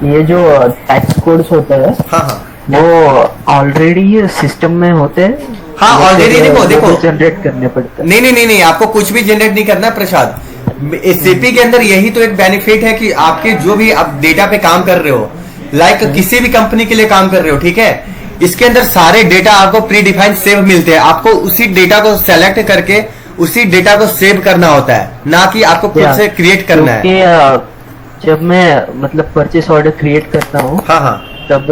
ये जो टैक्स कोड्स होते हैं हाँ हाँ वो ऑलरेडी सिस्टम में होते हैं। हाँ, ऑलरेडी देखो जनरेट करने पड़ते हैं। नहीं, आपको कुछ भी जनरेट नहीं करना है प्रसाद। एसएपी के अंदर यही तो एक बेनिफिट है कि आपके जो भी आप डेटा पे काम कर रहे हो, लाइक किसी भी कंपनी के लिए काम कर रहे हो, ठीक है, इसके अंदर सारे डेटा आपको प्री डिफाइंड सेव मिलते हैं। आपको उसी डेटा को सेलेक्ट करके उसी डेटा को सेव करना होता है, ना कि आपको खुद से क्रिएट करना है। जब मैं मतलब परचेस ऑर्डर क्रिएट करता हूँ, हाँ हाँ तब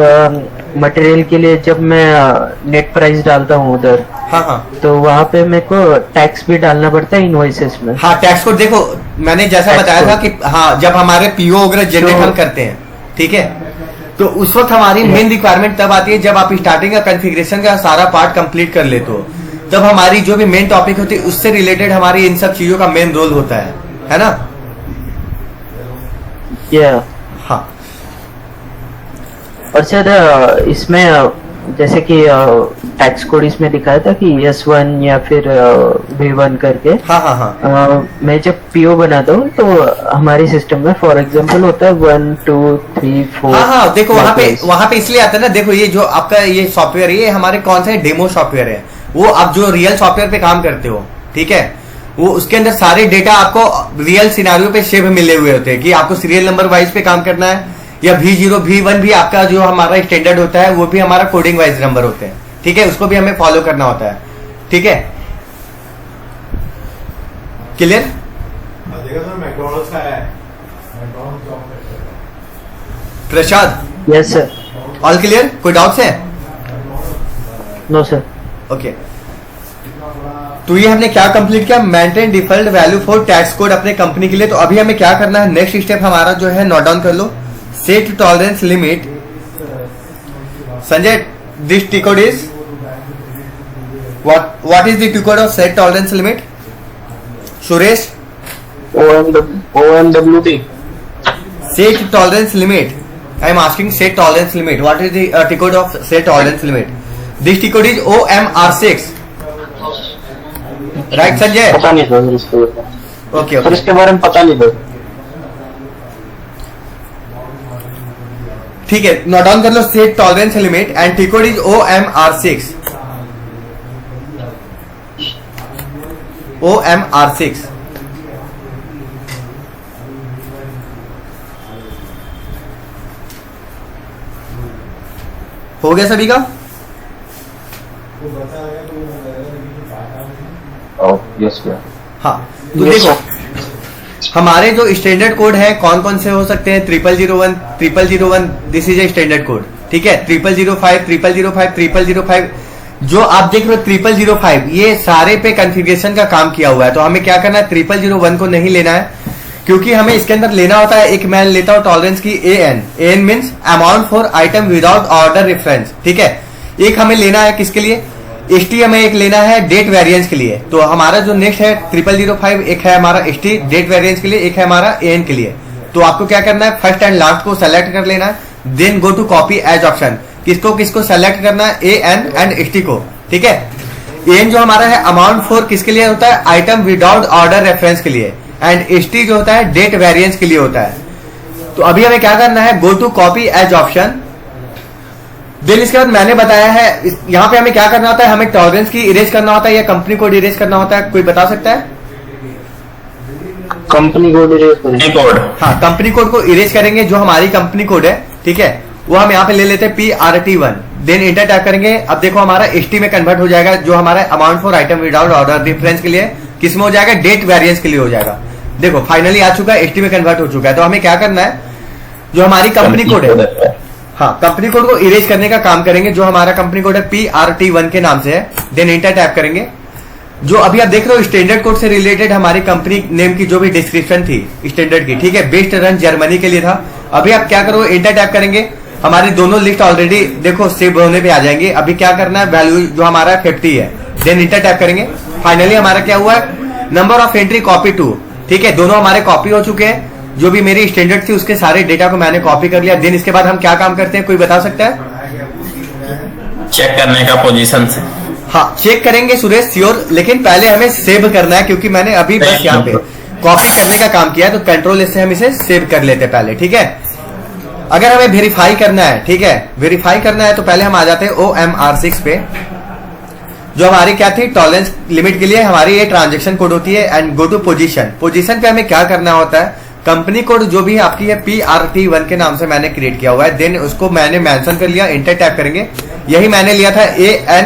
मटेरियल के लिए जब मैं नेट प्राइस डालता हूँ उधर, हाँ हाँ तो वहाँ पे मेरे को टैक्स भी डालना पड़ता है इनवॉइसेस में। हाँ, टैक्स कोड देखो मैंने जैसा Tax बताया था code। कि हाँ जब हमारे पीओ वगैरह जनरेट तो- हम करते हैं, ठीक है, तो उस वक्त हमारी मेन रिक्वायरमेंट तब आती है जब आप स्टार्टिंग का कॉन्फ़िगरेशन का सारा पार्ट कंप्लीट कर लेते हो, तब हमारी जो भी मेन टॉपिक होती है उससे रिलेटेड हमारी इन सब चीजों का मेन रोल होता है ना। या हाँ और सर इसमें जैसे कि टैक्स कोड इसमें दिखाया था कि S1 या फिर V1 करके, हाँ हाँ हाँ मैं जब पीओ बनाता हूँ तो हमारे सिस्टम में फॉर एग्जांपल होता है 1 2 3 4। हाँ हाँ, देखो वहां पे इसलिए आता है ना, देखो ये जो आपका ये सॉफ्टवेयर है ये हमारे कौन सा डेमो सॉफ्टवेयर है, वो आप जो रियल सॉफ्टवेयर पे काम करते हो, ठीक है, वो उसके अंदर सारे डेटा आपको रियल सिनारियो पे सेव मिले हुए होते हैं कि आपको सीरियल नंबर वाइज पे काम करना है, या V0 V1 भी आपका जो हमारा स्टैंडर्ड होता है वो भी हमारा कोडिंग वाइज नंबर होते हैं, ठीक है, उसको भी हमें फॉलो करना होता है, ठीक है, क्लियर। मैकडॉनल्ड्स का है Prasad yes sir. All clear, कोई डाउट्स है? No sir. ओके, तो ये हमने क्या कंप्लीट किया, maintain default value for tax code अपने कंपनी के लिए। तो अभी हमें क्या करना है, नेक्स्ट स्टेप हमारा जो है नोट डाउन कर लो, set tolerance limit. Sanjay, this T code is what is the T code of set tolerance limit? Suresh, OMWT. set tolerance limit. I am asking set tolerance limit. What is the T code of set tolerance limit? This T code is OMR6. Right, Sanjay? पता नहीं sir इसके Okay, sir okay. इसके बारे में पता नहीं sir. ठीक है, नोट डाउन कर लो set tolerance limit and T code is OMR6. OMR6. हो गया सभी का? यस भैया। हाँ, तो देखो हमारे जो स्टैंडर्ड कोड है कौन कौन से हो सकते हैं, 0001 this is a standard code, ठीक है, 0005 0005 जो आप देख रहे हो 0005 ये सारे पे कॉन्फ़िगरेशन का काम किया हुआ है। तो हमें क्या करना है, 0001 को नहीं लेना है, क्योंकि हमें इसके अंदर लेना होता है, एक मैं लेता हूं टॉलरेंस की AN means amount for item without order reference, ठीक है। एक हमें लेना है किसके लिए, ST हमें एक लेना है डेट वेरिएंस के लिए। तो हमारा जो नेक्स्ट है 0005, एक है हमारा ST डेट वेरिएंस के लिए, एक है हमारा AN के लिए। तो आपको क्या करना है, फर्स्ट एंड लास्ट को सेलेक्ट कर लेना है, then go to copy as option, किसको सेलेक्ट करना है, AN एंड ST को, ठीक है। AN जो हमारा है अमाउंट फॉर किसके लिए होता है, आइटम विदाउट ऑर्डर रेफरेंस के लिए, एंड ST जो होता है डेट वेरिएंस के लिए होता है। तो अभी हमें क्या करना है, go to copy as option, then इसके बाद मैंने बताया है यहाँ पे हमें क्या करना होता है, हमें टॉलरेंस की इरेज करना होता है या कंपनी कोड इरेज करना होता है, कोई बता सकता है? कंपनी कोड इरेज करें। हाँ, कंपनी कोड को इरेज करेंगे, जो हमारी कंपनी कोड है, ठीक है, वो हम यहाँ पे ले लेते हैं PRT1, देन इंटर टाइप करेंगे। अब देखो हमारा ST में कन्वर्ट हो जाएगा, जो हमारा amount for item without order reference के लिए, किस में हो जाएगा, डेट वेरिएंस के लिए हो जाएगा। देखो फाइनली आ चुका है, ST में कन्वर्ट हो चुका है। तो हमें क्या करना है, जो हमारी कंपनी कोड है, हाँ, कंपनी कोड को इरेज करने का काम करेंगे, जो हमारा कंपनी कोड है PRT1 के नाम से है, देन इंटर टाइप करेंगे। जो अभी आप देख रहे हो स्टैंडर्ड कोड से रिलेटेड हमारी कंपनी नेम की जो भी डिस्क्रिप्शन थी स्टैंडर्ड की, ठीक है, बेस्ट रन जर्मनी के लिए था। अभी आप क्या करो, इंटर टाइप करेंगे, हमारी दोनों लिस्ट ऑलरेडी देखो सेव होने पे आ जाएंगे। अभी क्या करना है, वैल्यू जो हमारा 50 है, देन इंटर टाइप करेंगे। फाइनली हमारा क्या हुआ है, नंबर ऑफ एंट्री कॉपी 2, ठीक है, दोनों हमारे कॉपी हो चुके हैं। जो भी मेरी स्टैंडर्ड थी उसके सारे डेटा को मैंने कॉपी कर लिया। देन इसके बाद हम क्या काम करते हैं, कोई बता सकता है? चेक करने का पोजीशन से। हाँ, चेक करेंगे सुरेश, श्योर, लेकिन पहले हमें सेव करना है, क्योंकि मैंने अभी बस यहाँ पे कॉपी करने का काम किया है, तो कंट्रोल इससे हम इसे सेव कर लेते हैं पहले, ठीक है। अगर हमें वेरीफाई करना है, ठीक है, वेरीफाई करना है, तो पहले हम आ जाते हैं OMR6 पे, जो हमारी क्या थी, टॉलरेंस लिमिट के लिए हमारी ये ट्रांजेक्शन कोड होती है, and go to position. Position पे हमें क्या करना होता है, कंपनी कोड जो भी आपकी है PRT1 के नाम से मैंने क्रिएट किया हुआ है, देन उसको मैंने मेंशन कर लिया, इंटर टाइप करेंगे। यही मैंने लिया था AN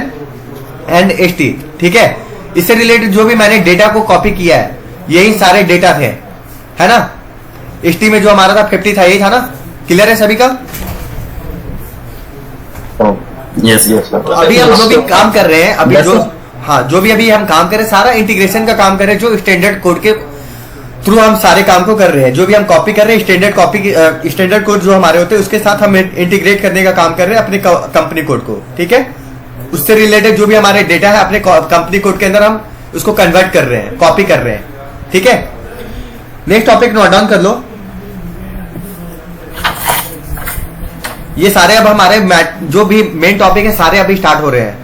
एंड ST, ठीक है। इससे रिलेटेड जो भी मैंने डेटा को कॉपी किया है, यही सारे डेटा थे, है ना। ST में जो हमारा था 50 था, यही था ना, क्लियर है सभी का? Yes yes sir. तो अभी हम जो भी काम कर रहे हैं अभी Yes, जो sir. हाँ जो भी अभी हम काम कर रहे हैं सारा इंटीग्रेशन का काम कर रहे हैं जो स्टैंडर्ड कोड के थ्रू हम सारे काम को कर रहे हैं। जो भी हम कॉपी कर रहे हैं स्टैंडर्ड कोड जो हमारे होते हैं उसके साथ हम इंटीग्रेट करने का काम कर रहे हैं अपने कंपनी कोड को, ठीक है। उससे रिलेटेड जो भी हमारे डेटा है अपने कंपनी कोड के अंदर हम उसको कन्वर्ट कर रहे हैं, कॉपी कर रहे हैं, ठीक है। नेक्स्ट टॉपिक नोट डाउन कर लो। ये सारे अब हमारे जो भी मेन टॉपिक है सारे अभी स्टार्ट हो रहे हैं।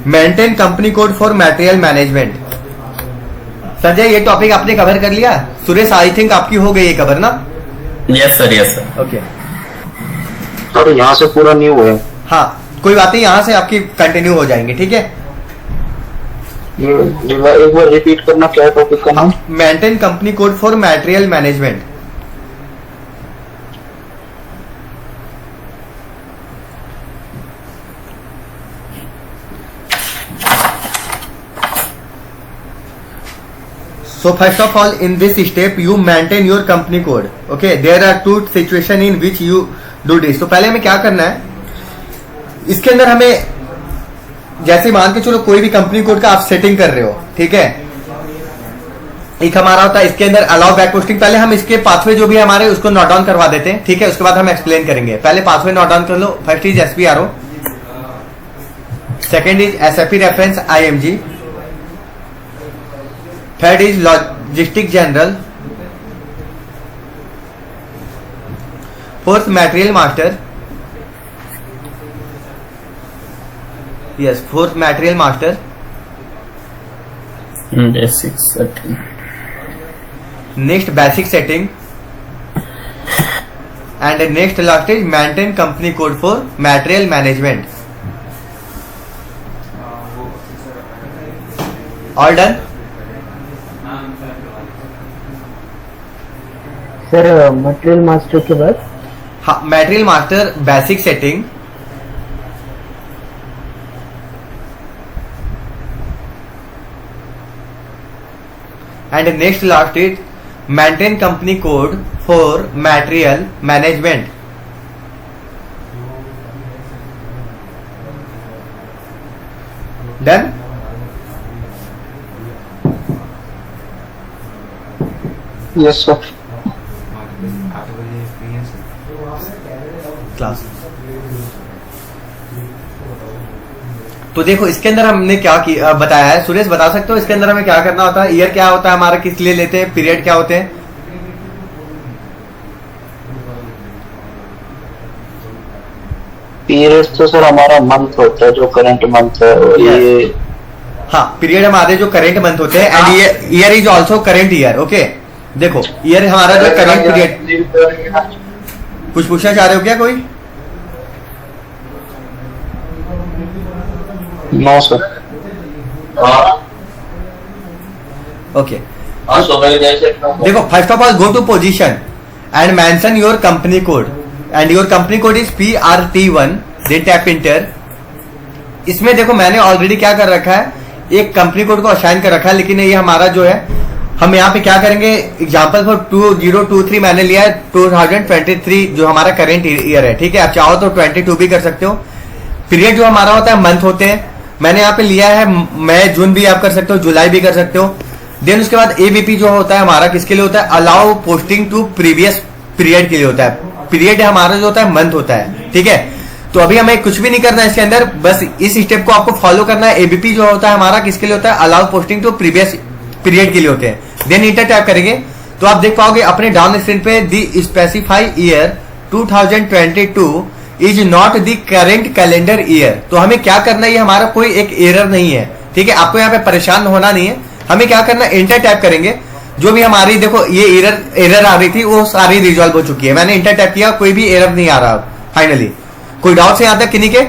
Maintain company code for material management. Sanjay ये टॉपिक आपने कवर कर लिया? सुरेश आई थिंक आपकी हो गई ये कवर ना? यस सर ओके सर यहाँ से पूरा न्यू है। हाँ कोई बात नहीं, यहां से आपकी कंटिन्यू हो जाएंगे, ठीक है। ये एक बार रिपीट करना, क्या टॉपिक का नाम? Maintain company code for material management. So first of all, in this step, you maintain your company code. Okay, there are two situation in which you do this. तो पहले हमें क्या करना है, इसके अंदर हमें जैसे मान के चलो कोई भी कंपनी कोड का आप सेटिंग कर रहे हो, ठीक है। एक हमारा होता है इसके अंदर अलाउ बैक पोस्टिंग। पहले हम इसके पाथवे जो भी हमारे उसको नोट डाउन करवा देते हैं, ठीक है। उसके बाद हम एक्सप्लेन करेंगे। पहले पाथवे नोट डाउन कर लो। First is SPRO, second is SAP reference IMG, third is logistic general, fourth material master, yes fourth material master, basic setting, next basic setting, and next last is maintain company code for material management. All done? Sir material master के बाद हाँ material master, basic setting, and next last is maintain company code for material management. Done? Yes sir. Class तो देखो इसके अंदर हमने क्या बताया है। सुरेश बता सकते हो इसके अंदर हमें क्या करना होता है? ईयर क्या होता है हमारा, किस लिए लेते हैं, पीरियड क्या होते हैं? पीरियड तो सर हमारा मंथ होता है, जो करंट मंथ है। और ये हाँ पीरियड हमारे जो करेंट मंथ होते हैं, and year is also current year. Okay देखो ईयर हमारा जो करेंट पीरियड। कुछ पूछना चाह रहे हो क्या कोई? No sir. ओके देखो first of all go to position and mention your company code, and your company code is PRT1, then tap enter. इसमें देखो मैंने ऑलरेडी क्या कर रखा है, एक कंपनी कोड को असाइन कर रखा है, लेकिन ये हमारा जो है हम यहाँ पे क्या करेंगे, एग्जाम्पल फॉर 2023 मैंने लिया है 2023 जो हमारा करेंट ईयर है, ठीक है। आप चाहो तो 22 भी कर सकते हो। पीरियड जो हमारा होता है मंथ होते हैं, मैंने यहाँ पे लिया है मई जून भी आप कर सकते हो, जुलाई भी कर सकते हो। देन उसके बाद ABP जो होता है हमारा किसके लिए होता है, allow posting to previous period के लिए होता है। पीरियड हमारा जो होता है मंथ होता है, ठीक है। तो अभी हमें कुछ भी नहीं करना है इसके अंदर, बस इस स्टेप को आपको फॉलो करना है। ABP जो होता है हमारा किसके लिए होता है, allow posting to previous period के लिए होते हैं। देन इंटर टैप करेंगे तो आप देख पाओगे अपने डाउन स्क्रीन पे the specify year 2022 is not the current calendar year. तो हमें क्या करना है, ये हमारा कोई एक एरर नहीं है, ठीक है। आपको यहाँ पे परेशान होना नहीं है। हमें क्या करना है, इंटर टैप करेंगे। जो भी हमारी देखो ये एरर आ रही थी वो सारी रिजॉल्व हो चुकी है। मैंने इंटर टैप किया, कोई भी एरर नहीं आ रहा फाइनली। कोई डाउट से यहाँ तक किन्हीं के?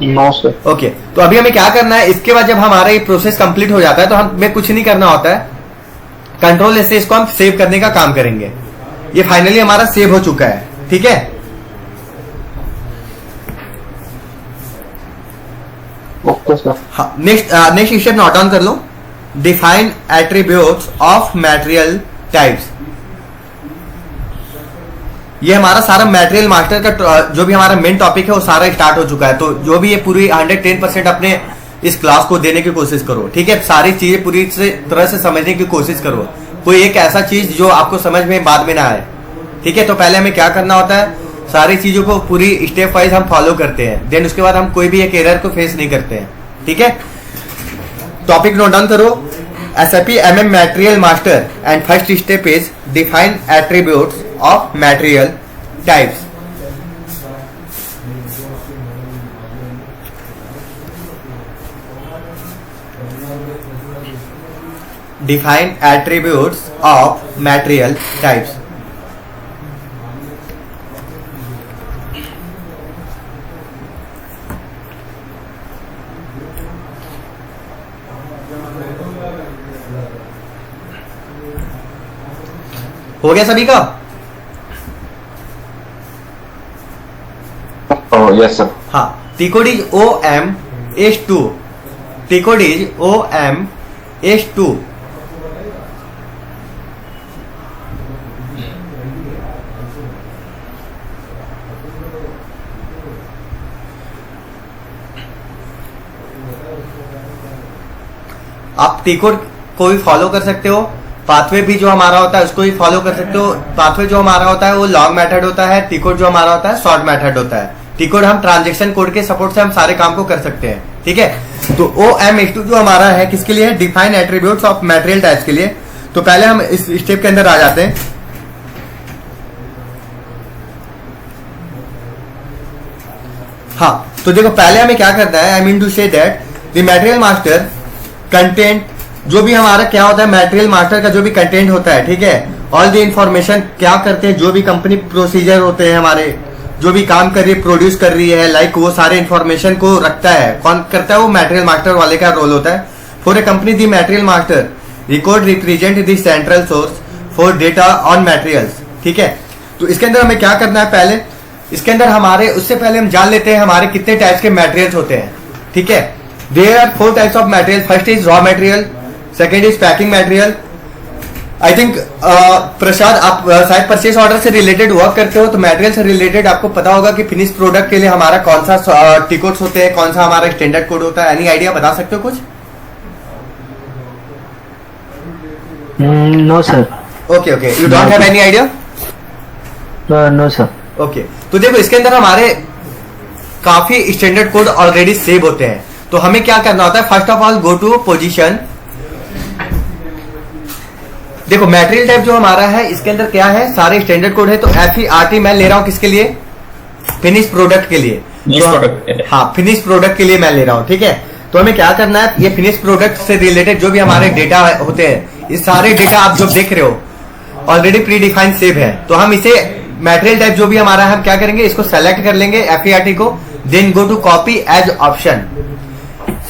No sir. ओके तो अभी हमें क्या करना है, इसके बाद जब हमारा ये प्रोसेस कंप्लीट हो जाता है तो हमें कुछ नहीं करना होता है, कंट्रोल से इसको हम सेव करने का काम करेंगे। ये फाइनली हमारा सेव हो चुका है, ठीक है। Okay sir. हाँ नेक्स्ट स्टेप नोट डाउन कर लो। Define attributes of material types. ये हमारा सारा मटेरियल मास्टर का जो भी हमारा मेन टॉपिक है वो सारा स्टार्ट हो चुका है। तो जो भी ये पूरी 110% अपने इस क्लास को देने की कोशिश करो, ठीक है। सारी चीजें पूरी तरह से समझने की कोशिश करो, कोई एक ऐसा चीज जो आपको समझ में बाद में ना आए, ठीक है। तो पहले हमें क्या करना होता है, सारी चीजों को पूरी स्टेप वाइज हम फॉलो करते हैं, देन उसके बाद हम कोई भी एक एरर को फेस नहीं करते हैं, ठीक है। टॉपिक नोट डाउन करो, SAP MM Material Master and first step is define attributes of material types. Define attributes of material types. हो गया सभी का? Yes sir. हाँ, T code is OM-2. T code is OM-2. आप T code को भी follow कर सकते हो, पाथवे भी जो हमारा होता है उसको भी फॉलो कर सकते हो। पाथवे जो हमारा होता है वो लॉन्ग मेथड होता है, टी कोड जो हमारा होता है शॉर्ट मेथड होता है। टी कोड हम ट्रांजेक्शन कोड के सपोर्ट से हम सारे काम को कर सकते हैं, ठीक है। तो OM-2 जो हमारा है किसके लिए है, define attributes of material types के लिए। तो पहले हम इस स्टेप के अंदर आ जाते हैं। हाँ, तो देखो पहले हमें क्या करना है, I mean to say that the material master content, जो भी हमारा क्या होता है, मटेरियल मास्टर का जो भी कंटेंट होता है, ठीक है, ऑल द इंफॉर्मेशन क्या करते हैं, जो भी कंपनी प्रोसीजर होते हैं हमारे, जो भी काम कर रही है, प्रोड्यूस कर रही है, लाइक वो सारे इंफॉर्मेशन को रखता है, कौन करता है, वो मटेरियल मास्टर वाले का रोल होता है। For a company the material master record represent the central source for data on materials, ठीक है। तो इसके अंदर हमें क्या करना है, पहले इसके अंदर हमारे, उससे पहले हम जान लेते हैं हमारे कितने टाइप्स के मटेरियल्स होते हैं, ठीक है। There are 4 types of material. First is raw material, second is packing material. I think Prasad आप शायद परचेस ऑर्डर से रिलेटेड वर्क करते हो, तो मटेरियल से रिलेटेड आपको पता होगा कि फिनिश प्रोडक्ट के लिए हमारा कौन सा टी कोड्स होते हैं, कौन सा हमारा स्टैंडर्ड कोड होता है। एनी आइडिया बता सकते हो कुछ? No sir. Okay okay, you don't have any idea? No sir. Okay, तो देखो इसके अंदर हमारे काफी स्टैंडर्ड कोड ऑलरेडी सेव होते हैं। तो हमें क्या करना होता है, first of all go to position. देखो मटेरियल टाइप जो हमारा है इसके अंदर क्या है, सारे स्टैंडर्ड कोड है। तो FERT मैं ले रहा हूं किसके लिए, फिनिश प्रोडक्ट के लिए। हाँ, फिनिश प्रोडक्ट के लिए मैं ले रहा हूं, ठीक है। तो हमें क्या करना है, ये फिनिश प्रोडक्ट से रिलेटेड जो भी हमारे डेटा होते हैं, ये सारे डेटा आप जो देख रहे हो ऑलरेडी प्री डिफाइंड सेव है। तो हम इसे मटेरियल टाइप जो भी हमारा है हम क्या करेंगे, इसको सेलेक्ट कर लेंगे FERT को, then go to copy as option.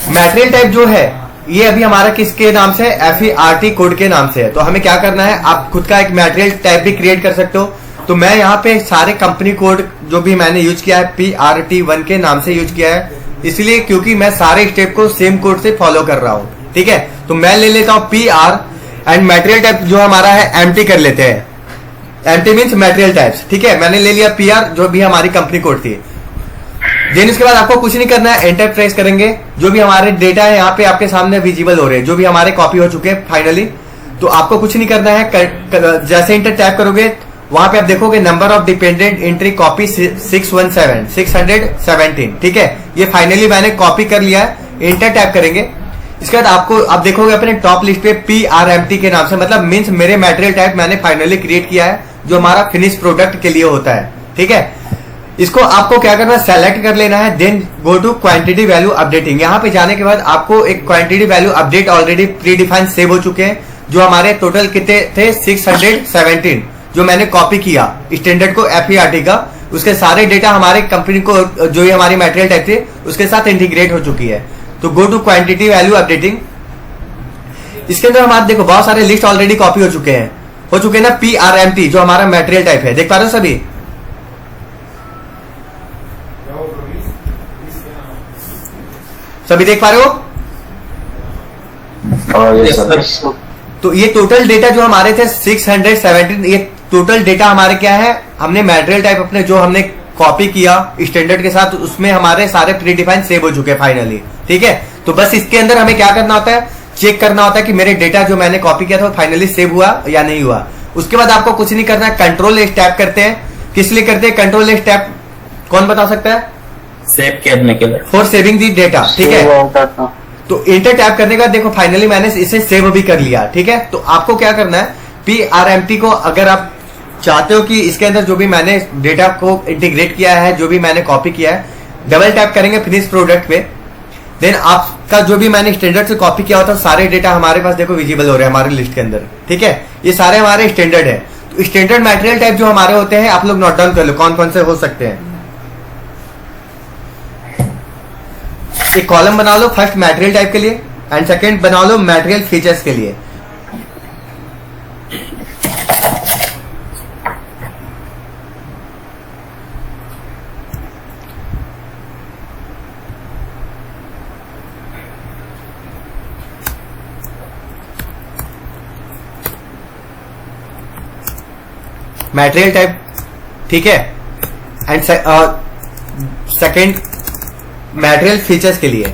Material type जो है ये अभी हमारा किसके नाम से, FERT कोड के नाम से है। तो हमें क्या करना है, आप खुद का एक मटेरियल टाइप भी क्रिएट कर सकते हो। तो मैं यहाँ पे सारे कंपनी कोड जो भी मैंने यूज किया है PRT1 के नाम से यूज किया है, इसलिए क्योंकि मैं सारे स्टेप को सेम कोड से फॉलो कर रहा हूँ, ठीक है। तो मैं ले लेता हूँ PR एंड मटेरियल टाइप जो हमारा है एम्प्टी कर लेते हैं। एम्प्टी मीन्स मटेरियल टाइप्स, ठीक है। मैंने ले लिया PR जो भी हमारी कंपनी कोड थी। देन उसके बाद आपको कुछ नहीं करना है, एंटर प्रेस करेंगे। जो भी हमारे डेटा है यहाँ पे आपके सामने विजिबल हो रहे हैं, जो भी हमारे कॉपी हो चुके हैं फाइनली। तो आपको कुछ नहीं करना है, जैसे इंटर टैप करोगे वहां पे आप देखोगे number of dependent entry copy 617, ठीक है। ये फाइनली मैंने कॉपी कर लिया है, इंटर टैप करेंगे। इसके बाद आपको आप देखोगे अपने टॉप लिस्ट पे PRMT के नाम से, मतलब मीन्स मेरे मटेरियल टाइप मैंने फाइनली क्रिएट किया है जो हमारा फिनिश प्रोडक्ट के लिए होता है, ठीक है। इसको आपको क्या करना है, सेलेक्ट कर लेना है, then go to quantity value updating. यहाँ पे जाने के बाद आपको एक quantity value update already pre defined save हो चुके हैं, जो हमारे टोटल कितने थे 617, जो मैंने कॉपी किया स्टैंडर्ड को FERT का। उसके सारे डेटा हमारे कंपनी को जो ये हमारी मटेरियल टाइप थी उसके साथ इंटीग्रेट हो चुकी है। तो go to quantity value updating. इसके अंदर हमारे देखो बहुत सारे लिस्ट ऑलरेडी कॉपी हो चुके हैं ना, PRMT जो हमारा मटेरियल टाइप है, देख पा रहे हो सभी? सभी देख पा रहे हो? तो ये टोटल डेटा जो हमारे थे 617, ये टोटल डेटा हमारे क्या है हमने मटेरियल टाइप अपने जो हमने कॉपी किया स्टैंडर्ड के साथ, उसमें हमारे सारे प्री डिफाइन सेव हो चुके हैं फाइनली। ठीक है, तो बस इसके अंदर हमें क्या करना होता है, चेक करना होता है कि मेरे डेटा जो मैंने कॉपी किया था वो फाइनली सेव हुआ या नहीं हुआ। उसके बाद आपको कुछ नहीं करना है, कंट्रोल एस टैप करते हैं। किस लिए करते हैं कंट्रोल एस टैप, कौन बता सकता है? सेव करने के लिए। For saving the data. ठीक है, तो इंटर टैप करने के बाद देखो फाइनली मैंने इसे सेव भी कर लिया। ठीक है, तो आपको क्या करना है, PRMT को अगर आप चाहते हो कि इसके अंदर जो भी मैंने डेटा को इंटीग्रेट किया है, जो भी मैंने कॉपी किया है, डबल टैप करेंगे फिनिश प्रोडक्ट पे। देन आपका जो भी मैंने स्टैंडर्ड से कॉपी किया होता है सारे डेटा हमारे पास देखो विजिबल हो रहे हैं हमारे लिस्ट के अंदर। ठीक है, ये सारे हमारे स्टैंडर्ड है। तो स्टैंडर्ड मटेरियल टाइप जो हमारे होते हैं आप लोग नोट डाउन कर लो कौन कौन से हो सकते हैं। एक कॉलम बना लो फर्स्ट मटेरियल टाइप के लिए एंड सेकंड बना लो मटेरियल फीचर्स के लिए। मटेरियल टाइप, ठीक है, एंड सेकंड मटेरियल फीचर्स के लिए।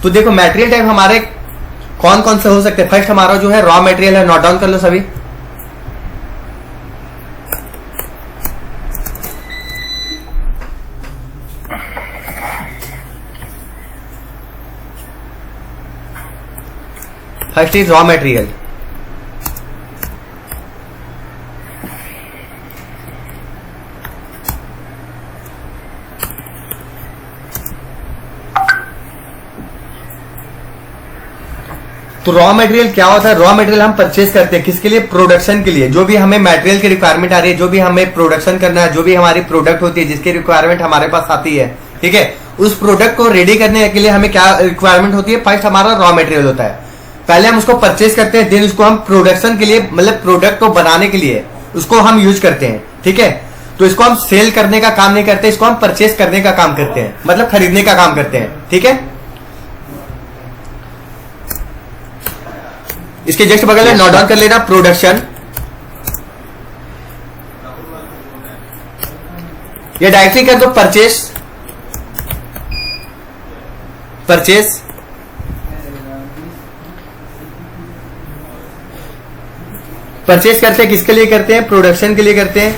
तो देखो मटेरियल टाइप हमारे कौन कौन से हो सकते हैं। फर्स्ट हमारा जो है रॉ मटेरियल है, नोट डाउन कर लो सभी। First is raw material. तो रॉ मटेरियल क्या होता है, रॉ मटेरियल हम परचेज करते हैं किसके लिए, प्रोडक्शन के लिए। जो भी हमें मटेरियल की रिक्वायरमेंट आ रही है, जो भी हमें प्रोडक्शन करना है, जो भी हमारी प्रोडक्ट होती है जिसकी रिक्वायरमेंट हमारे पास आती है, ठीक है, उस प्रोडक्ट को रेडी करने के लिए हमें क्या रिक्वायरमेंट होती है, फर्स्ट हमारा रॉ मटेरियल होता है। पहले हम उसको परचेज करते हैं, देन उसको हम प्रोडक्शन के लिए मतलब प्रोडक्ट को बनाने के लिए उसको हम यूज करते हैं। ठीक है, तो इसको हम सेल करने का काम नहीं करते, इसको हम परचेज करने का काम करते हैं, मतलब खरीदने का काम करते हैं। ठीक है, इसके जस्ट बगल में नोट डाउन कर लेना प्रोडक्शन। या डायरेक्टली कर दो परचेज। परचेज परचेज करते हैं किसके लिए करते हैं, प्रोडक्शन के लिए करते हैं।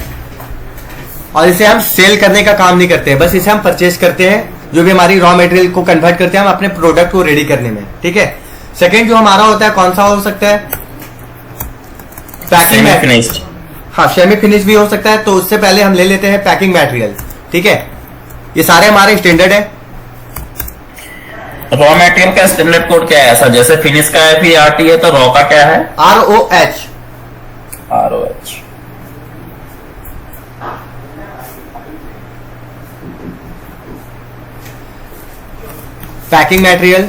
और इसे हम सेल करने का काम नहीं करते हैं, बस इसे हम परचेज करते हैं, जो भी हमारी रॉ मटेरियल को कन्वर्ट करते हैं हम अपने प्रोडक्ट को रेडी करने में। ठीक है, सेकेंड जो हमारा होता है कौन सा हो सकता है, पैकिंग फिनिश्ड। हाँ, सेमी फिनिश भी हो सकता है। तो उससे पहले हम ले लेते हैं पैकिंग मटेरियल। ठीक है, ये सारे हमारे स्टैंडर्ड है। रॉ मटेरियल का स्टैंडर्ड कोड क्या है ऐसा, जैसे फिनिश का FERT है तो रॉ का क्या है, ROH। ROH। Packing material,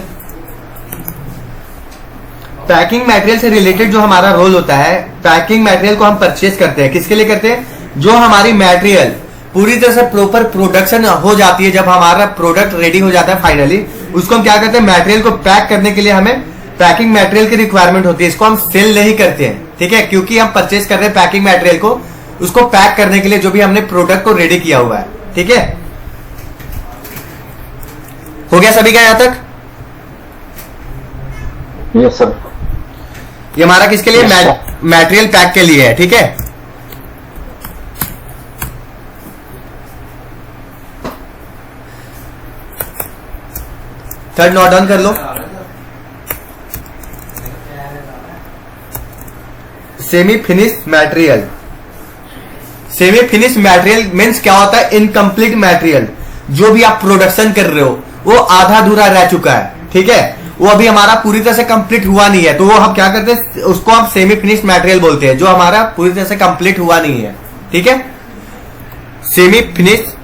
packing material से रिलेटेड जो हमारा रोल होता है, पैकिंग मटेरियल को हम परचेज करते हैं किसके लिए करते हैं, जो हमारी मटेरियल पूरी तरह से प्रॉपर प्रोडक्शन हो जाती है, जब हमारा प्रोडक्ट रेडी हो जाता है फाइनली, उसको हम क्या करते हैं, मटेरियल को पैक करने के लिए हमें पैकिंग मटेरियल की रिक्वायरमेंट होती है। इसको हम सेल नहीं करते हैं, ठीक है, क्योंकि हम परचेज कर रहे हैं पैकिंग मटेरियल को, उसको पैक करने के लिए जो भी हमने प्रोडक्ट को रेडी किया हुआ है। ठीक है, हो गया सभी का यहां तक? Yes sir. ये हमारा किसके लिए, Yes, मटेरियल पैक के लिए है। ठीक है, थर्ड नोट डाउन कर लो, semi finish material. Semi finish material means क्या होता है, इनकम्प्लीट मटेरियल। जो भी आप प्रोडक्शन कर रहे हो वो आधा अधूरा रह चुका है। ठीक है, वो अभी हमारा पूरी तरह से कंप्लीट हुआ नहीं है, तो वो हम क्या करते हैं, उसको हम सेमी फिनिश मटेरियल बोलते हैं, जो हमारा पूरी तरह से कंप्लीट हुआ नहीं है। ठीक है, सेमी फिनिश